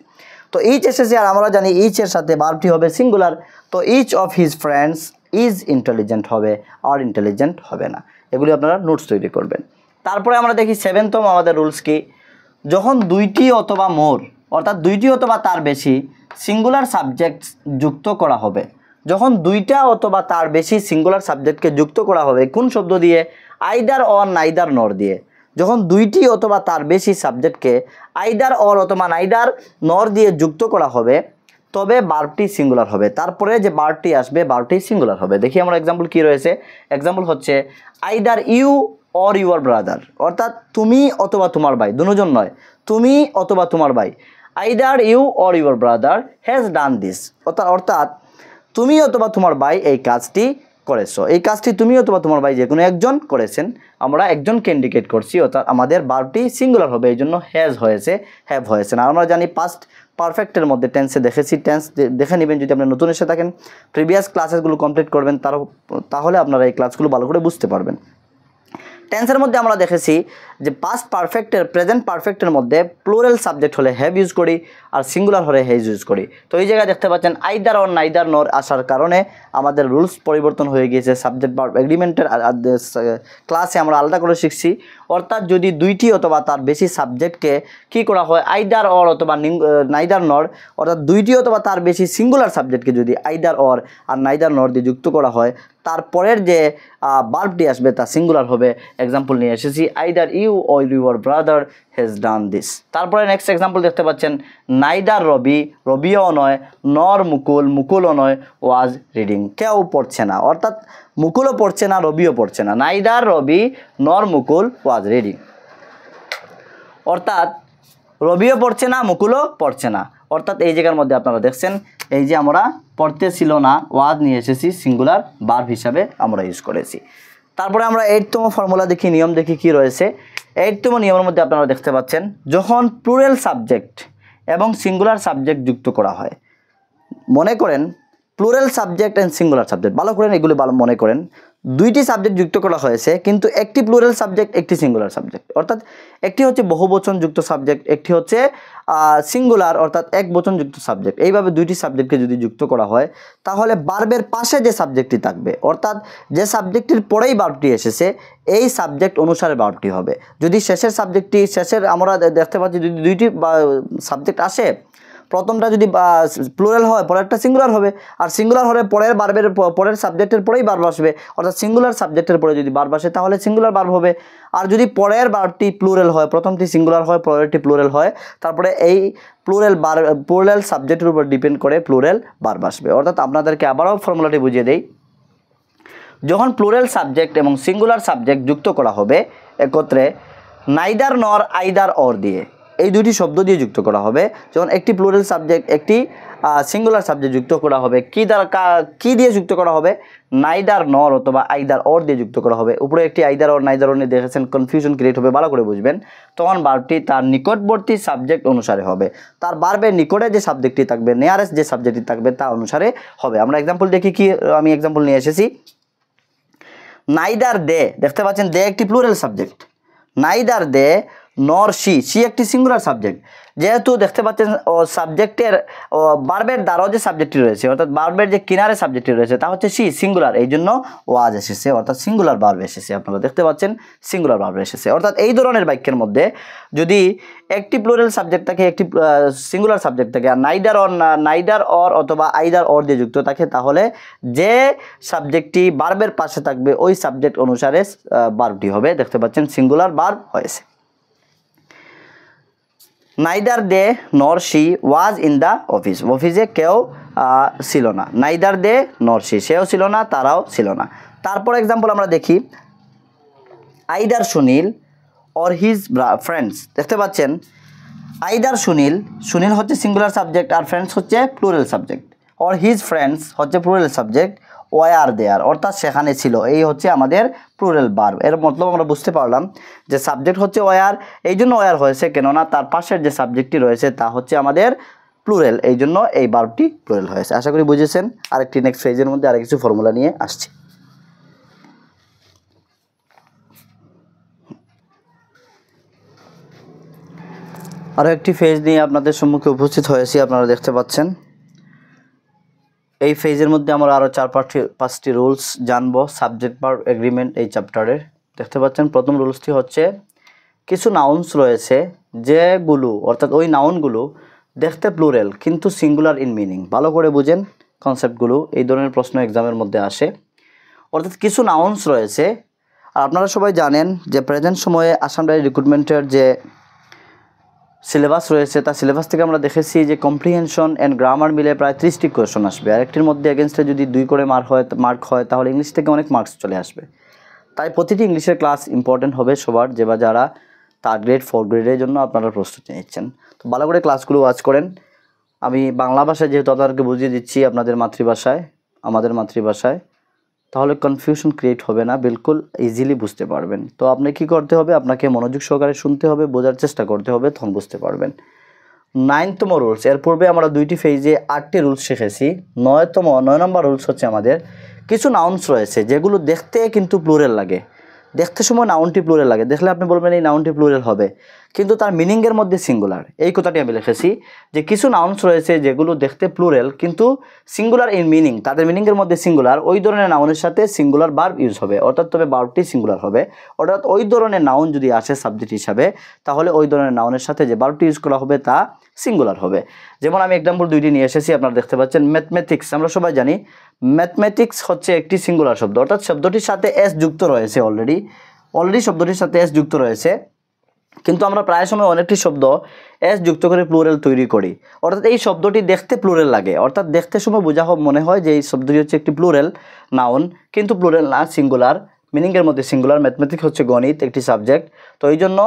তো ইচ এসেছে, আর আমরা জানি ইচের সাথে ভার্বটি হবে সিঙ্গুলার। তো each of his friends is intelligent হবে, আর ইন্টেলিজেন্ট হবে না। এগুলি আপনারা নোটস তৈরি করবেন। তারপরে আমরা দেখি 7তম আমাদের রুলস কি, যখন দুইটি অথবা মোর, অর্থাৎ দুইটি অথবা তার বেশি সিঙ্গুলার সাবজেক্ট যুক্ত করা হবে। যখন দুইটা অথবা তার বেশি সিঙ্গুলার সাবজেক্টকে যুক্ত করা হবে কোন শব্দ দিয়ে? আইদার অর নাইদার নর দিয়ে। যখন দুইটি অথবা তার বেশি সাবজেক্টকে আইদার অর অথবা নাইদার নর দিয়ে যুক্ত করা হবে তবে ভার্বটি সিঙ্গুলার হবে। তারপরে যে ভার্বটি আসবে ভার্বটি সিঙ্গুলার হবে। দেখি আমরা এক্সাম্পল কি রয়েছে। এক্সাম্পল হচ্ছে either you or your brother, অর্থাৎ তুমি অথবা তোমার ভাই, দুজন নয়, তুমি অথবা তোমার ভাই। Either you or your brother has done this, অর্থাৎ তুমি অথবা তোমার ভাই এই কাজটি করেছো। এই কাজটি তুমি অথবা তোমার ভাই যে কোনো একজন করেছেন, আমরা একজনকে ইন্ডিকেট করছি, অর্থাৎ আমাদের ভার্বটি সিঙ্গুলার হবে, এই জন্য হ্যাজ হয়েছে, হ্যাভ হয়েছে না। আমরা জানি পাস্ট পারফেক্টের মধ্যে টেন্সে দেখেছি, টেন্স দেখে নেবেন যদি আপনি নতুন এসে থাকেন, প্রিভিয়াস ক্লাসেসগুলো কমপ্লিট করবেন, তাহলে আপনারা এই ক্লাসগুলো ভালো করে বুঝতে পারবেন। টেন্সের মধ্যে আমরা দেখেছি যে পাস্ট পারফেক্টের প্রেজেন্ট পারফেক্টের মধ্যে প্লুরাল সাবজেক্ট হলে হ্যাভ ইউজ করি আর সিঙ্গুলার হলে হ্যাজ ইউজ করি। তো এই জায়গায় দেখতে পাচ্ছেন আইদার অর নাইদার নর আসার কারণে আমাদের রুলস পরিবর্তন হয়ে গিয়েছে। সাবজেক্ট ভার্ব এগ্রিমেন্টের ক্লাসে আমরা আলাদা করে শিখছি, অর্থাৎ যদি দুইটি অথবা তার বেশি সাবজেক্টকে কি করা হয় আইদার অর অথবা নাইদার নর, অর্থাৎ দুইটি অথবা তার বেশি সিঙ্গুলার সাবজেক্টকে যদি আইদার অর আর নাইদার নর দিয়ে যুক্ত করা হয় তারপরের যে ভার্বটি আসবে তা সিঙ্গুলার হবে। এক্সাম্পল নিয়ে এসেছি either you or your brother has done this. তারপরে নেক্সট এক্সাম্পল দেখতে পাচ্ছেন নাইদার রবি, রবিও নয়, নর মুকুল, মুকুলও নয়, ওয়াজ রিডিং, কেউ পড়ছে না, অর্থাৎ মুকুলও পড়ছে না রবিও পড়ছে না। নাইদার রবি নর মুকুল ওয়াজ রিডিং, অর্থাৎ রবিও পড়ছে না মুকুলও পড়ছে না। অর্থাৎ এই জায়গার মধ্যে আপনারা দেখছেন এই যে আমরা পড়তেছিল না ওয়াজ নিয়ে এসেছি সিঙ্গুলার ভার্ব হিসাবে আমরা ইউজ করেছি। তারপরে আমরা 8তম ফর্মুলা দেখি, নিয়ম দেখি কি রয়েছে। 8তম নিয়মের মধ্যে আপনারা দেখতে পাচ্ছেন যখন প্লুরাল সাবজেক্ট এবং সিঙ্গুলার সাবজেক্ট যুক্ত করা হয়, মনে করেন plural subject and singular subject, ভালো করেন এগুলো ভালো মনে করেন, দুইটি সাবজেক্ট যুক্ত করা হয়েছে কিন্তু একটি প্লুরাল সাবজেক্ট একটি সিঙ্গুলার সাবজেক্ট, অর্থাৎ একটি হচ্ছে বহুবচন যুক্ত সাবজেক্ট, একটি হচ্ছে সিঙ্গুলার অর্থাৎ এক বচন যুক্ত সাবজেক্ট। এইভাবে দুইটি সাবজেক্টকে যদি যুক্ত করা হয় তাহলে ভার্বের পাশে যে সাবজেক্টটি থাকবে, অর্থাৎ যে সাবজেক্টটির পরেই ভার্বটি এসেছে এই সাবজেক্ট অনুসারে ভার্বটি হবে। যদি শেষের সাবজেক্টটি আমরা দেখতে পাচ্ছি যদি দুইটি সাবজেক্ট আসে, প্রথমটা যদি প্লুরাল হয় পরেরটা সিঙ্গুলার হবে, আর সিঙ্গুলার হলে পরের ভার্বের পরের সাবজেক্টের পরেই ভার্ব আসবে, অর্থাৎ সিঙ্গুলার সাবজেক্টের পরে যদি ভার্ব আসে তাহলে সিঙ্গুলার ভার্ব হবে। আর যদি পরের ভার্বটি প্লুরাল হয়, প্রথমটি সিঙ্গুলার হয় পরেরটি প্লুরাল হয়, তারপরে এই প্লুরাল সাবজেক্টের উপর ডিপেন্ড করে প্লুরাল ভার্ব আসবে। অর্থাৎ আপনাদেরকে আবারও ফর্মুলাটি বুঝিয়ে দেই, যখন প্লুরাল সাবজেক্ট এবং সিঙ্গুলার সাবজেক্ট যুক্ত করা হবে একত্রে নাইদার নর আইদার অর দিয়ে, এই দুটি শব্দ দিয়ে যুক্ত করা হবে। যখন একটি প্লুরাল সাবজেক্ট একটি সিঙ্গুলার সাবজেক্ট যুক্ত করা হবে কি দিয়ে যুক্ত করা হবে? নাইদার নর অথবা আইদার অর দিয়ে যুক্ত করা হবে। উপরে একটি আইদার অর নাইদার অর নিয়ে দেখেছেন, কনফিউশন ক্রিয়েট হবে, ভালো করে বুঝবেন। তখন ভার্বটি তার নিকটবর্তী সাবজেক্ট অনুসারে হবে, তার ভার্বের নিকটে যে সাবজেক্টটি থাকবে, নিয়ারেস্ট যে সাবজেক্টটি থাকবে তা অনুসারে হবে। আমরা এক্সাম্পল দেখি, কি আমি এক্সাম্পল নিয়ে এসেছি। নাইদার দে, দেখতে পাচ্ছেন দে একটি প্লুরাল সাবজেক্ট, নাইদার দে নর সি একটি সিঙ্গুলার সাবজেক্ট। যেহেতু দেখতে পাচ্ছেন সাবজেক্টের ভার্বের দ্বারাও যে সাবজেক্টটি রয়েছে, অর্থাৎ ভার্বের যে কিনারে সাবজেক্টটি রয়েছে তা হচ্ছে সি সিঙ্গুলার, এই জন্য ওয়াজ এসেছে, অর্থাৎ সিঙ্গুলার ভার্ব এসেছে। আপনারা দেখতে পাচ্ছেন সিঙ্গুলার ভার্ব এসেছে। অর্থাৎ এই ধরনের বাক্যের মধ্যে যদি একটি প্লুরাল সাবজেক্ট থাকে একটি সিঙ্গুলার সাবজেক্ট থাকে আর নাইদার অর অথবা আইদার অর দিয়ে যুক্ত থাকে, তাহলে যে সাবজেক্টটি ভার্বের পাশে থাকবে ওই সাবজেক্ট অনুসারে ভার্বটি হবে। দেখতে পাচ্ছেন সিঙ্গুলার ভার্ব হয়েছে। নাইদার দে নর C was in the office, অফিসে কেউ ছিল না। নাইদার দে নর সি, সেও ছিল না তারাও ছিল না। তারপর এক্সাম্পল আমরা দেখি either Sunil or his friends, দেখতে পাচ্ছেন আইদার সুনীল হচ্ছে সিঙ্গুলার সাবজেক্ট আর ফ্রেন্ডস হচ্ছে plural subject, or his friends হচ্ছে প্লুরাল সাবজেক্ট, ওয়ার দেয়ার অর্থাৎ সেখানে ছিল, এই হচ্ছে আমাদের প্লুরাল ভার্ব। এর মতলব আমরা বুঝতে পারলাম যে সাবজেক্ট হচ্ছে ওয়ার, এই জন্য ওয়ার হয়েছে, কেননা তার পাশের যে সাবজেক্টটি রয়েছে তা হচ্ছে আমাদের প্লুরাল, এই জন্য এই ভার্বটি প্লুরাল হয়েছে। আশা করি বুঝেছেন। আরেকটি নেক্সট ফেজের মধ্যে আরেক কিছু ফর্মুলা নিয়ে আসছি। আরও একটি ফেজ নিয়ে আপনাদের সম্মুখে উপস্থিত হয়েছি, আপনারা দেখতে পাচ্ছেন। এই ফেজের মধ্যে আমরা আরও 4-5টি রুলস জানবো সাবজেক্ট ভার্ব এগ্রিমেন্ট এই চ্যাপ্টারের। দেখতে পাচ্ছেন প্রথম রুলসটি হচ্ছে কিছু নাউন্স রয়েছে যেগুলো, অর্থাৎ ওই নাউনগুলো দেখতে প্লুরাল কিন্তু সিঙ্গুলার ইন মিনিং। ভালো করে বুঝেন কনসেপ্টগুলো, এই ধরনের প্রশ্ন এক্সামের মধ্যে আসে। অর্থাৎ কিছু নাউন্স রয়েছে, আর আপনারা সবাই জানেন যে প্রেজেন্ট সময়ে আসাম রাইফেল রিক্রুটমেন্টের যে সিলেবাস রয়েছে তার সিলেবাস থেকে আমরা দেখেছি যে কম্প্রিহেনশন অ্যান্ড গ্রামার মিলে প্রায় 30টি কোয়েশন আসবে, আর একটির মধ্যে এগেনস্টে যদি 2 করে মার্ক হয় তাহলে ইংলিশ থেকে অনেক মার্কস চলে আসবে। তাই প্রতিটি ইংলিশের ক্লাস ইম্পর্টেন্ট হবে সবার, যারা 3rd গ্রেড 4th গ্রেডের জন্য আপনারা প্রস্তুতি নিচ্ছেন। তো ভালো করে ক্লাসগুলো ওয়াচ করেন। আমি বাংলা ভাষায় যেহেতু আপনাদেরকে বুঝিয়ে দিচ্ছি আপনাদের মাতৃভাষায়, আমাদের মাতৃভাষায়, তাহলে কনফিউশন ক্রিয়েট হবে না, বিলকুল ইজিলি বুঝতে পারবেন। তো আপনি কি করতে হবে, আপনাকে মনোযোগ সহকারে শুনতে হবে, বোঝার চেষ্টা করতে হবে, তখন বুঝতে পারবেন। 9তম রুলস, এর পূর্বে আমরা 2টি ফেজে 8টি রুলস শিখেছি। 9 নম্বর রুলস হচ্ছে আমাদের কিছু নাউন্স রয়েছে যেগুলো দেখতে কিন্তু প্লুরাল লাগে, দেখতে সময় নাউনটি প্লুরাল লাগে, দেখলে আপনি বলবেন এই নাউনটি প্লুরাল হবে, কিন্তু তার মিনিংয়ের মধ্যে সিঙ্গুলার। এই কথাটি আমি লিখেছি যে কিছু নাউন্স রয়েছে যেগুলো দেখতে প্লুরাল কিন্তু সিঙ্গুলার ইন মিনিং, তাদের মিনিংয়ের মধ্যে সিঙ্গুলার, ওই ধরনের নাউনের সাথে সিঙ্গুলার ভার্ব ইউজ হবে, অর্থাৎ তবে ভার্বটি সিঙ্গুলার হবে। অর্থাৎ ওই ধরনের নাউন যদি আসে সাবজেক্ট হিসাবে, তাহলে ওই ধরনের নাউনের সাথে যে ভার্বটি ইউজ করা হবে তা সিঙ্গুলার হবে। যেমন আমি এক্সাম্পল 2টি নিয়ে এসেছি, আপনারা দেখতে পাচ্ছেন ম্যাথমেটিক্স। আমরা সবাই জানি ম্যাথমেটিক্স হচ্ছে একটি সিঙ্গুলার শব্দ, অর্থাৎ শব্দটির সাথে এস যুক্ত রয়েছে, অলরেডি শব্দটির সাথে এস যুক্ত রয়েছে, কিন্তু আমরা প্রায় সময় অনেকটি শব্দ এস যুক্ত করে প্লুরাল তৈরি করি, অর্থাৎ এই শব্দটি দেখতে প্লুরাল লাগে, অর্থাৎ দেখতে সময় মনে হয় যে এই শব্দটি হচ্ছে একটি প্লুরাল নাউন, কিন্তু প্লুরাল না, সিঙ্গুলার, মিনিংয়ের মধ্যে সিঙ্গুলার। ম্যাথমেটিক্স হচ্ছে গণিত একটি সাবজেক্ট, তো এই জন্য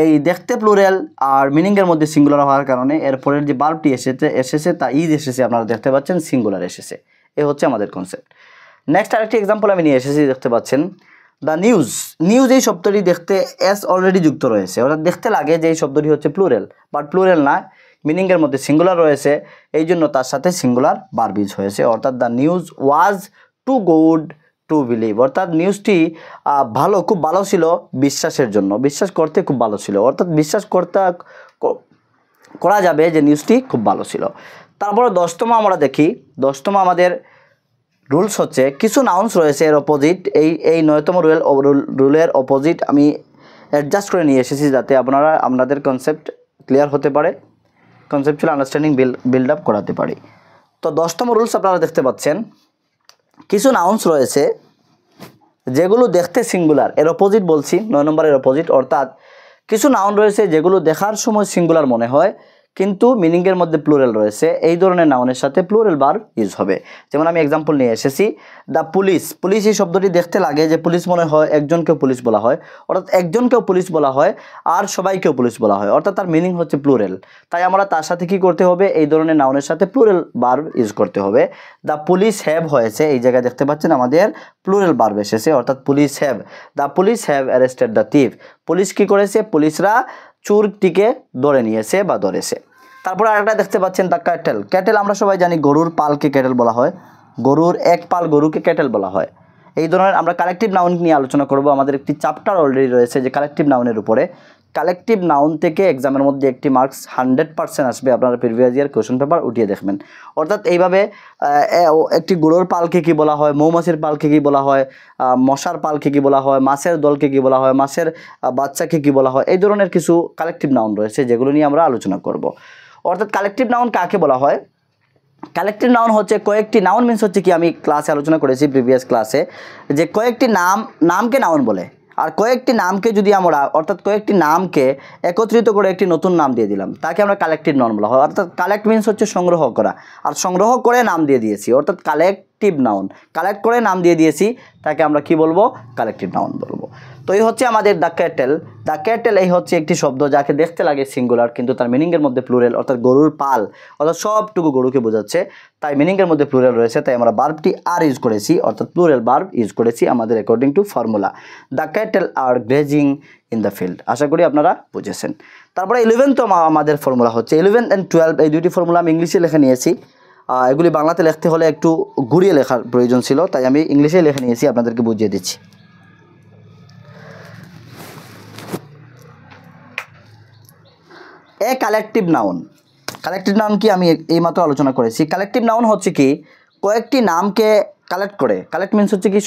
এই দেখতে প্লুরাল আর মিনিংয়ের মধ্যে সিঙ্গুলার হওয়ার কারণে এরপরের যে ভার্বটি এসেছে তা ইজ এসেছে, আপনারা দেখতে পাচ্ছেন সিঙ্গুলার এসেছে। এ হচ্ছে আমাদের কনসেপ্ট। নেক্সট আরেকটি এক্সাম্পল আমি নিয়ে এসেছি, দেখতে পাচ্ছেন দ্য নিউজ এই শব্দটি দেখতে এস অলরেডি যুক্ত রয়েছে, অর্থাৎ দেখতে লাগে যে এই শব্দটি হচ্ছে প্লুরাল, বাট প্লুরাল না, মিনিংয়ের মধ্যে সিঙ্গুলার রয়েছে, এই জন্য তার সাথে সিঙ্গুলার ভার্ব ইউজ হয়েছে। অর্থাৎ the news was too good to believe, অর্থাৎ নিউজটি খুব ভালো ছিল বিশ্বাসের জন্য, বিশ্বাস করতে খুব ভালো ছিল, অর্থাৎ বিশ্বাস করা যাবে যে নিউজটি খুব ভালো ছিল। তারপরে 10তম আমরা দেখি, 10তম আমাদের রুলস হচ্ছে কিছু নাউন্স রয়েছে এর অপোজিট, এই 9তম রুলের অপোজিট আমি অ্যাডজাস্ট করে নিয়ে এসেছি যাতে আপনাদের কনসেপ্ট ক্লিয়ার হতে পারে, কনসেপচুয়াল আন্ডারস্ট্যান্ডিং বিল্ড আপ করাতে পারি। তো 10তম রুলস আপনারা দেখতে পাচ্ছেন কিছু নাউন্স রয়েছে যেগুলো দেখতে সিঙ্গুলার, এর অপোজিট বলছি, 9 নম্বরের অপোজিট, অর্থাৎ কিছু নাউন রয়েছে যেগুলো দেখার সময় সিঙ্গুলার মনে হয় কিন্তু মিনিংয়ের মধ্যে প্লুরাল রয়েছে, এই ধরনের নাউনের সাথে প্লুরাল ভার্ব ইউজ হবে। যেমন আমি এক্সাম্পল নিয়ে এসেছি দ্য পুলিশ এই শব্দটি দেখতে লাগে যে পুলিশ মনে হয় একজনকেও পুলিশ বলা হয়, অর্থাৎ একজনকেও পুলিশ বলা হয় আর সবাইকেও পুলিশ বলা হয়, অর্থাৎ তার মিনিং হচ্ছে প্লুরাল। তাই আমরা তার সাথে কি করতে হবে, এই ধরনের নাউনের সাথে প্লুরাল ভার্ব ইউজ করতে হবে। দ্য পুলিশ হ্যাভ হয়েছে, এই জায়গায় দেখতে পাচ্ছেন আমাদের প্লুরাল ভার্ব এসেছে, অর্থাৎ police have, the police have arrested the thief, police কি করেছে, পুলিশরা চোরটিকে ধরে নিয়েছে বা ধরেছে। তারপরে আরেকটা দেখতে পাচ্ছেন দ্য ক্যাটেল, আমরা সবাই জানি গরুর পালকে ক্যাটেল বলা হয়, গরুর এক পাল গরুকে ক্যাটেল বলা হয়। এই ধরনের আমরা কালেকটিভ নাউন নিয়ে আলোচনা করব, আমাদের একটি চ্যাপ্টার অলরেডি রয়েছে যে কালেকটিভ নাউনের উপরে। কালেকটিভ নাউন থেকে এক্সামের মধ্যে একটি মার্কস 100% আসবে, আপনারা প্রিভিয়াস ইয়ার কোয়েশ্চন পেপার উঠিয়ে দেখবেন। অর্থাৎ এইভাবে একটি গরুর পালকে কি বলা হয়, মৌমাছির পালকে কি বলা হয়, মশার পালকে কি বলা হয়, মাছের দলকে কি বলা হয়, মাছের বাচ্চাকে কি বলা হয়, এই ধরনের কিছু কালেকটিভ নাউন রয়েছে যেগুলো নিয়ে আমরা আলোচনা করব। অর্থাৎ কালেকটিভ নাউন কাকে বলা হয়, কালেকটিভ নাউন হচ্ছে কয়েকটি, নাউন মিন্স হচ্ছে কি, আমি ক্লাসে আলোচনা করেছি প্রিভিয়াস ক্লাসে যে কয়েকটি নামকে নাউন বলে, আর কয়েকটি নামকে যদি আমরা, অর্থাৎ কয়েকটি নামকে একত্রিত করে একটি নতুন নাম দিয়ে দিলাম তাকে আমরা কালেকটিভ নাউন বলা হয়। অর্থাৎ কালেক্ট মিন্স হচ্ছে সংগ্রহ করা, আর সংগ্রহ করে নাম দিয়ে দিয়েছি, অর্থাৎ কালেকটিভ নাউন, কালেক্ট করে নাম দিয়ে দিয়েছি তাকে আমরা কি বলবো, কালেকটিভ নাউন বলবো। তো এই হচ্ছে আমাদের দ্য ক্যাটেল, এই হচ্ছে একটি শব্দ যাকে দেখতে লাগে সিঙ্গুলার কিন্তু তার মিনিংয়ের মধ্যে প্লুরাল, অর্থাৎ গরুর পাল, অর্থাৎ সবটুকু গরুকে বোঝাচ্ছে, তাই মিনিংয়ের মধ্যে প্লুরাল রয়েছে, তাই আমরা ভার্বটি আর ইউজ করেছি, অর্থাৎ প্লুরাল ভার্ব ইউজ করেছি আমাদের according to formula. The cattle are grazing in the field, আশা করি আপনারা বুঝেছেন। তারপরে 11তম আমাদের ফর্মুলা হচ্ছে 11 and 12, এই দুইটি ফর্মুলা আমি ইংলিশে লিখে নিয়েছি, এগুলি বাংলাতে লিখতে হলে একটু ঘুরিয়ে লেখার প্রয়োজন ছিল, তাই আমি ইংলিশে লিখে নিয়েছি, আপনাদেরকে বুঝিয়ে দিচ্ছি। কালেকটিভ নাউন কি আমি এইমাত্র আলোচনা করেছি। কালেকটিভ নাউন হচ্ছে কি, কয়েকটি নামকে কালেক্ট মিন্স হচ্ছে কি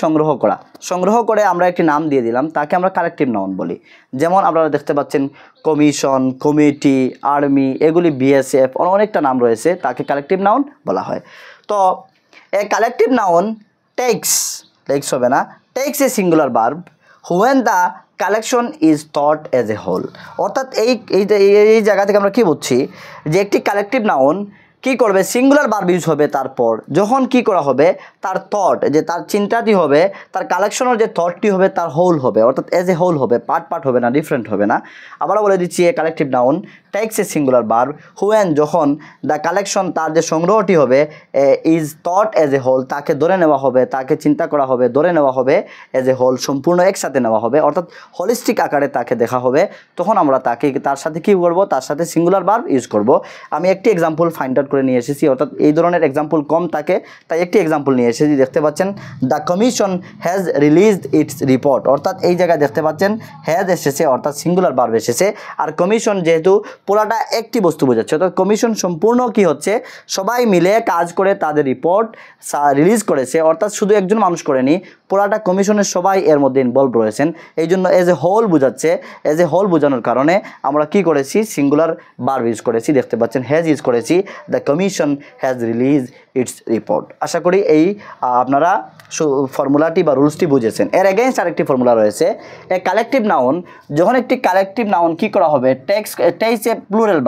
সংগ্রহ করে আমরা একটি নাম দিয়ে দিলাম, তাকে আমরা কালেকটিভ নাউন বলি। যেমন আপনারা দেখতে পাচ্ছেন কমিশন, কমিটি, আর্মি, এগুলি বিএসএফ, অনেকটা নাম রয়েছে, তাকে কালেকটিভ নাউন বলা হয়। তো এ কালেকটিভ নাউন টেক্স হবে না, takes a singular verb when the collection is thought as a whole. অর্থাৎ এই জায়গা থেকে আমরা কি বুঝছি যে একটি কালেকটিভ নাউন কি করবে, সিঙ্গুলার ভার্ব ইউজ হবে, তারপর যখন কি করা হবে তার থট, যে তার চিন্তাটি হবে, তার কালেকশনের যে থটটি হবে তার হোল হবে, অর্থাৎ এজ এ হোল হবে, পার্ট হবে না, ডিফারেন্ট হবে না। আবারও বলে দিচ্ছি, a collective noun takes a singular verb when যখন দ্য কালেকশন তার যে সংগ্রহটি হবে is thought as a whole, তাকে ধরে নেওয়া হবে, তাকে চিন্তা করা হবে, ধরে নেওয়া হবে এজ এ হোল, সম্পূর্ণ একসাথে নেওয়া হবে, অর্থাৎ হোলিস্টিক আকারে তাকে দেখা হবে, তখন আমরা তার সাথে কী করবো, তার সাথে সিঙ্গুলার ভার্ব ইউজ করব। আমি একটি এক্সাম্পল ফাইন্ড আউট করে নিয়ে এসেছি, অর্থাৎ এই ধরনের এক্সাম্পল কম থাকে, তাই একটি এক্সাম্পল নিয়ে এসেছি। দেখতে পাচ্ছেন the commission has released it's report, অর্থাৎ এই জায়গায় দেখতে পাচ্ছেন হ্যাজ এসেছে, অর্থাৎ সিঙ্গুলার ভার্ব এসেছে, আর কমিশন যেহেতু পুরাটা একটি বস্তু বোঝাচ্ছে, অর্থাৎ কমিশন সম্পূর্ণ কি হচ্ছে, সবাই মিলে কাজ করে তাদের রিপোর্ট রিলিজ করেছে, অর্থাৎ শুধু একজন মানুষ করেনি, পুরাটা কমিশনের সবাই এর মধ্যে ইনভলভ রয়েছেন, এই জন্য এজ এ হোল বোঝাচ্ছে। এজ এ হোল বোঝানোর কারণে আমরা কি করেছি, সিঙ্গুলার ভার্ব ইউজ করেছি, দেখতে পাচ্ছেন হ্যাজ ইউজ করেছি, the commission has release its report. আশা করি এই আপনারা ফর্মুলাটি বা রুলসটি বুঝেছেন। এর এগেইনস্ট আরেকটি ফর্মুলা রয়েছে, এ কালেকটিভ নাউন, যখন একটি কালেকটিভ নাউন কি করা হবে, টেক্স এ প্লুরাল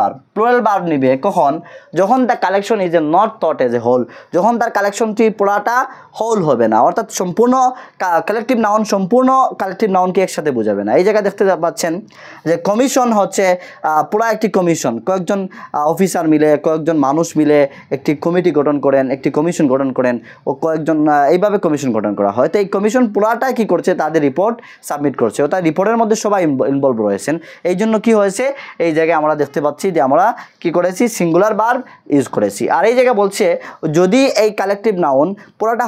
ভার্ব নিবে কখন, যখন the collection is a not thought as a whole, যখন তার কালেকশনটি পুরাটা হোল হবে না, অর্থাৎ সম্পূর্ণ কালেকটিভ নাউনকে একসাথে বোঝাবে না। এই জায়গায় দেখতে পাচ্ছেন যে কমিশন হচ্ছে পুরা একটি কমিশন, কয়েকজন অফিসার মিলে, কয়েকজন মানুষ মিলে একটি কমিটি গঠন করেন, একটি কমিশন গঠন করেন, ও কয়েকজন এইভাবে কমিশন গঠন করা হয়। তো এই কমিশন পুরাটাই কি করছে, তাদের রিপোর্ট সাবমিট করছে, অর্থাৎ রিপোর্টের মধ্যে সবাই ইনভলভ রয়েছেন। এই জন্য কি হয়েছে, এই জায়গায় আমরা দেখতে পাচ্ছি যে আমরা কি করেছি, সিঙ্গুলার ভার্ব ইউজ করেছি। আর এই জায়গায় বলছে যদি এই কালেকটিভ নাউন পুরাটা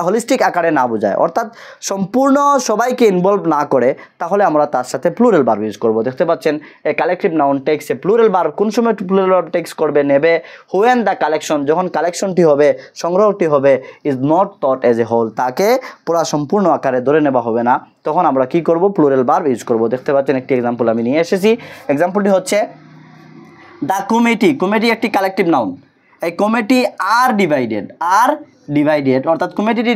হোলিস্টিক আকারে না বোঝায়, অর্থাৎ সম্পূর্ণ সবাইকে ইনভলভ না করে, তাহলে আমরা তার সাথে প্লুরাল ভার্ব ইউজ করব। দেখতে পাচ্ছেন a collective noun takes a plural verb, কোন সময় প্লুরাল ভার্ব টেক্স করবে, নেবে হুয়েন দ্য কালেকশন, যখন কালেকশনটি হবে, সংগ্রহটি হবে, is not thought as a whole, তাকে পুরা সম্পূর্ণ আকারে ধরে নেওয়া হবে না, তখন আমরা কি করব, প্লুরাল ভার্ব ইউজ করব। দেখতে পাচ্ছেন একটি এক্সাম্পল আমি নিয়ে এসেছি, এক্সাম্পলটি হচ্ছে দ্য কমিটি একটি কালেকটিভ নাউন, এই কমিটি আর ডিভাইডেড, অর্থাৎ কমিটিটি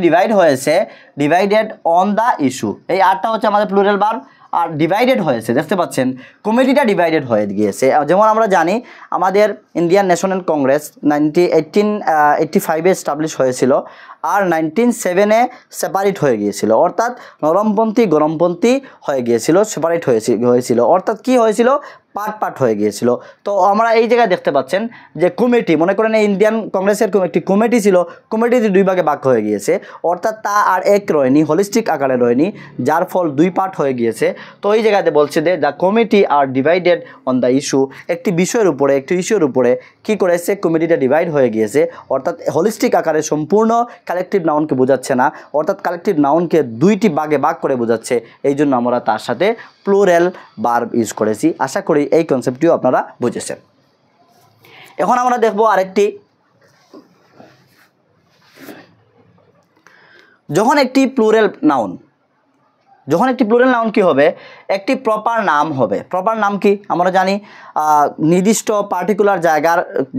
ডিভাইডেড অন দ্য ইস্যু, এই আরটা হচ্ছে আমাদের প্লুরাল ভার্ব, আর ডিভাইডেড হয়েছে, দেখতে পাচ্ছেন কমিটিটা ডিভাইডেড হয়ে গিয়েছে। যেমন আমরা জানি আমাদের ইন্ডিয়ান ন্যাশনাল কংগ্রেস 1885-এ এস্টাবলিশ হয়েছিল, আর 1907-এ সেপারেট হয়ে গিয়েছিল, অর্থাৎ নরমপন্থী গরমপন্থী হয়ে গিয়েছিল, সেপারেট হয়েছিল, অর্থাৎ কি হয়েছিল, পার্ট হয়ে গিয়েছিল। তো আমরা এই জায়গায় দেখতে পাচ্ছেন যে কমিটি, মনে করেন ইন্ডিয়ান কংগ্রেসের একটি কমিটি ছিল, কমিটিতে দুই ভাগে ভাগ হয়ে গিয়েছে, অর্থাৎ তা আর এক রয়নি, হোলিস্টিক আকারে রয়নি, যার ফল দুই পার্ট হয়ে গিয়েছে। তো এই জায়গাতে বলছে যে the committee are divided on the issue, একটি ইস্যুর উপরে কি করেছে, কমিটিটা ডিভাইড হয়ে গিয়েছে, অর্থাৎ হোলিস্টিক আকারে সম্পূর্ণ কালেকটিভ নাউনকে বোঝাচ্ছে না, অর্থাৎ কালেকটিভ নাউনকে দুইটি ভাগে ভাগ করে বোঝাচ্ছে, এই জন্য আমরা তার সাথে প্লুরাল ভার্ব ইউজ করেছি। আশা করি এই কনসেপ্টটিও আপনারা বুঝেছেন। এখন আমরা দেখব আরেকটি, যখন একটি প্লুরাল নাউন কি হবে, একটি প্রপার নাম হবে। প্রপার নাম কি আমরা জানি, নির্দিষ্ট পার্টিকুলার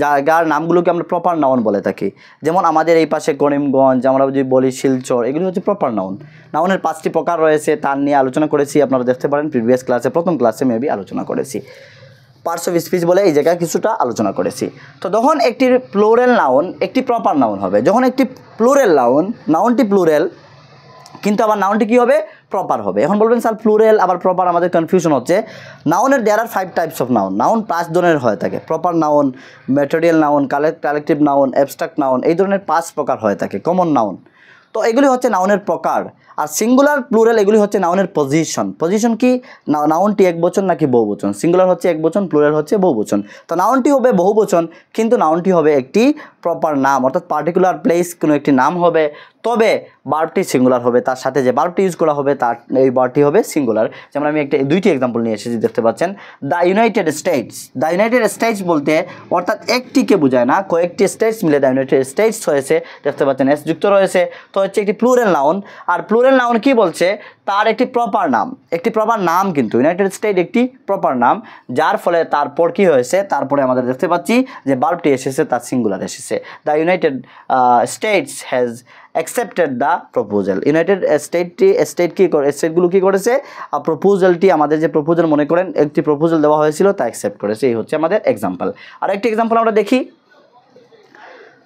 জায়গার নামগুলোকে আমরা প্রপার নাউন বলে থাকি। যেমন আমাদের এই পাশে করিমগঞ্জ, আমরা যদি বলি শিলচর, এগুলো হচ্ছে প্রপার নাউন। নাউনের 5টি প্রকার রয়েছে, তার নিয়ে আলোচনা করেছি, আপনারা দেখতে পারেন প্রিভিয়াস ক্লাসে, প্রথম ক্লাসে মেবি আলোচনা করেছি। পার্টস অফ স্পিচ বলে এই জায়গায় কিছুটা আলোচনা করেছি। তো যখন একটি প্লুরাল নাউন একটি প্রপার নাউন হবে, যখন একটি প্লুরাল নাউনটি প্লুরাল কিন্তু আবার নাউনটি কী হবে, প্রপার হবে। এখন বলবেন স্যার প্লুরাল আবার প্রপার, আমাদের কনফিউশন হচ্ছে। নাউনের দেয়ার আর 5 টাইপস অফ নাউন 5 ধরনের হয়ে থাকে, proper noun, material noun, collective noun, abstract noun, এই ধরনের 5 প্রকার হয়ে থাকে কমন নাউন। তো এগুলি হচ্ছে নাউনের প্রকার। আর সিঙ্গুলার প্লুরাল এগুলি হচ্ছে নাউনের পজিশন। পজিশন কি, নাউনটি একবচন নাকি বহুবচন। সিঙ্গুলার হচ্ছে একবচন, প্লুরাল হচ্ছে বহুবচন। তো নাউনটি হবে বহুবচন, কিন্তু নাউনটি হবে একটি প্রপার নাম, অর্থাৎ পার্টিকুলার প্লেস কোনো একটি নাম হবে, তবে বার্বটি সিঙ্গুলার হবে, তার সাথে যে বার্বটি ইউজ করা হবে তার এই বার্বটি হবে সিঙ্গুলার। যেমন আমি দুইটি এক্সাম্পল নিয়ে এসেছি, দেখতে পাচ্ছেন the United states. The United states বলতে অর্থাৎ একটিকে বোঝায় না, কয়েকটি স্টেটস মিলে দ্য ইউনাইটেড স্টেটস হয়েছে, দেখতে পাচ্ছেন এস যুক্ত রয়েছে, তো হচ্ছে একটি প্লুরাল নাউন। আর প্লুরাল নাউন কি বলছে, তার একটি প্রপার নাম, একটি প্রপার নাম, কিন্তু ইউনাইটেড স্টেট একটি প্রপার নাম, যার ফলে তারপর কি হয়েছে, তারপরে আমাদের দেখতে পাচ্ছি যে বার্বটি এসেছে তার সিঙ্গুলার এসেছে। The United States has accepted the proposal. United স্টেটগুলো কী করেছে, প্রপোজালটি, আমাদের যে প্রপোজাল মনে করেন একটি প্রপোজাল দেওয়া হয়েছিল তা অ্যাকসেপ্ট করেছে। এই হচ্ছে আমাদের এক্সাম্পল। আর একটি এক্সাম্পল আমরা দেখি,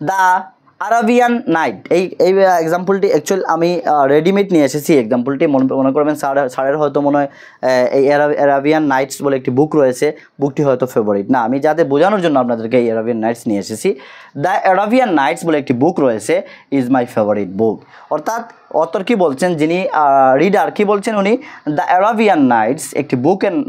দ্য আরাবিয়ান নাইট। এই এক্সাম্পলটি অ্যাকচুয়ালি আমি রেডিমেড নিয়ে এসেছি। এক্সাম্পলটি মনে করবেন স্যারের হয়তো মনে হয় এই অ্যারাবিয়ান নাইটস বলে একটি বুক রয়েছে, বুকটি হয়তো ফেভারিট না, আমি যাতে বোঝানোর জন্য আপনাদেরকে এই অ্যারাবিয়ান নাইটস নিয়ে এসেছি। দ্য অ্যারাবিয়ান নাইটস বলে একটি বুক রয়েছে, ইজ মাই ফেভারিট বুক। অর্থাৎ অথর কি বলছেন, যিনি রিডার কি বলছেন, উনি দ্য অ্যারাবিয়ান নাইটস একটি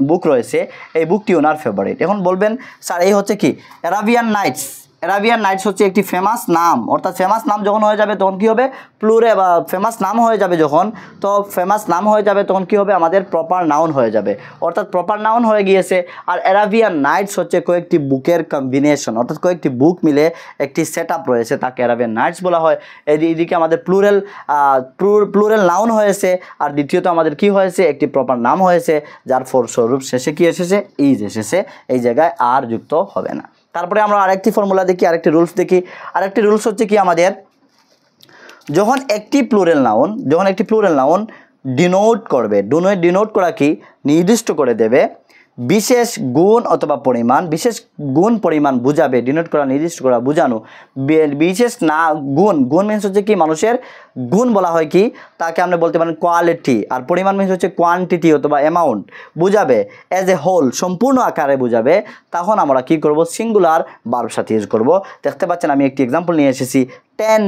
বুক রয়েছে, এই বুকটি ওনার ফেভারিট। এখন বলবেন স্যার এই হচ্ছে কি অ্যারাবিয়ান নাইটস, অ্যারাবিয়ান নাইটস হচ্ছে একটি ফেমাস নাম, অর্থাৎ ফেমাস নাম যখন হয়ে যাবে তখন কী হবে, প্লুরে বা ফেমাস নাম হয়ে যাবে যখন, তো ফেমাস নাম হয়ে যাবে তখন কী হবে, আমাদের প্রপার নাউন হয়ে যাবে, অর্থাৎ প্রপার নাউন হয়ে গিয়েছে। আর অ্যারাবিয়ান নাইটস হচ্ছে কয়েকটি বুকের কম্বিনেশন, অর্থাৎ কয়েকটি বুক মিলে একটি সেট আপ রয়েছে, তাকে অ্যারাবিয়ান নাইটস বলা হয়। এদিকে আমাদের প্লুরাল নাউন হয়েছে, আর দ্বিতীয়ত আমাদের কি হয়েছে, একটি প্রপার নাম হয়েছে, যার ফলস্বরূপ শেষে কি এসেছে, ইজ এসেছে, এই জায়গায় আর যুক্ত হবে না। তারপরে আমরা আরেকটি ফর্মুলা দেখি, আরেকটি রুলস দেখি। আরেকটি রুলস হচ্ছে কি, আমাদের যখন একটি প্লুরাল নাউন ডিনোট করবে, ডিনোট করা কি, নির্দিষ্ট করে দেবে বিশেষ গুণ অথবা পরিমাণ, বিশেষ গুণ পরিমাণ বুঝাবে, ডিনোট করা নির্দিষ্ট করা বোঝানো, বিশেষ না গুণ মিনস হচ্ছে কি মানুষের গুণ বলা হয় কি, তাকে আমরা বলতে পারেন কোয়ালিটি, আর পরিমাণ মিনস হচ্ছে কোয়ান্টিটি অথবা অ্যামাউন্ট, বুঝাবে অ্যাজ এ হোল, সম্পূর্ণ আকারে বুঝাবে, তখন আমরা কি করব, সিঙ্গুলার ভার্ব সাথে ইউজ করব। দেখতে পাচ্ছেন আমি একটি এক্সাম্পল নিয়ে এসেছি, 10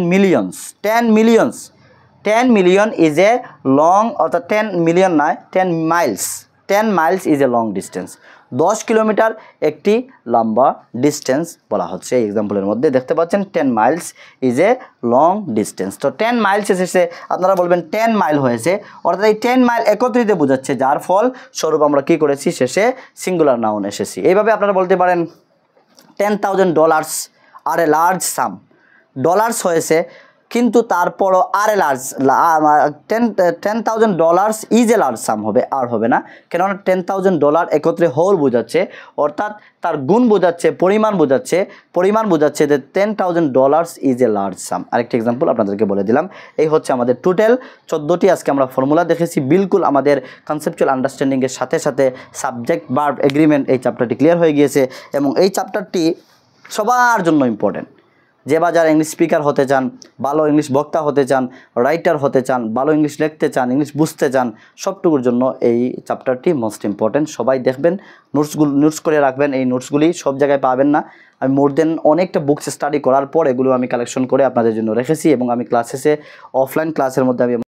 মিলিয়ন ইজ এ লং, অর্থাৎ 10 মিলিয়ন নয়, 10 Miles is a long distance, 10 kilometre একটি লম্বা ডিস্টেন্স বলা হচ্ছে এই এক্সাম্পলের মধ্যে। দেখতে পাচ্ছেন 10 Miles is a long distance. তো 10 মাইলস এসেছে, আপনারা বলবেন 10 মাইল হয়েছে, অর্থাৎ এই 10 মাইল একত্রিত বোঝাচ্ছে, যার ফল স্বরূপ আমরা কি করেছি, শেষে সিঙ্গুলার নাউন এসেছি। এইভাবে আপনারা বলতে পারেন $10,000 আর এ লার্জ সাম, ডলার্স হয়েছে কিন্তু তারপরও আর a large, $10,000 is a large sum হবে, আর হবে না, কেননা $10,000 একত্রে হোল বোঝাচ্ছে, অর্থাৎ তার গুণ বোঝাচ্ছে, পরিমাণ বোঝাচ্ছে যে $10,000 ইজ এ লার্জ সাম। আরেকটি এক্সাম্পল আপনাদেরকে বলে দিলাম। এই হচ্ছে আমাদের টোটাল 14টি আজকে আমরা ফর্মুলা দেখেছি, বিলকুল আমাদের কনসেপচুয়াল আন্ডারস্ট্যান্ডিংয়ের সাথে সাথে সাবজেক্ট ভার্ব এগ্রিমেন্ট এই চ্যাপ্টারটি ক্লিয়ার হয়ে গিয়েছে, এবং এই চ্যাপ্টারটি সবার জন্য ইম্পর্টেন্ট। যে বা যারা ইংলিশ স্পিকার হতে চান, ভালো ইংলিশ বক্তা হতে চান, রাইটার হতে চান, ভালো ইংলিশ লিখতে চান, ইংলিশ বুঝতে চান, সবটুকুর জন্য এই চ্যাপ্টারটি মোস্ট ইম্পর্টেন্ট। সবাই দেখবেন, নোটস করে রাখবেন। এই নোটসগুলি সব জায়গায় পাবেন না, আমি মোর দেন অনেকটা বুকস স্টাডি করার পর এগুলো আমি কালেকশন করে আপনাদের জন্য রেখেছি, এবং আমি ক্লাসেসে অফলাইন ক্লাসের মধ্যে আমি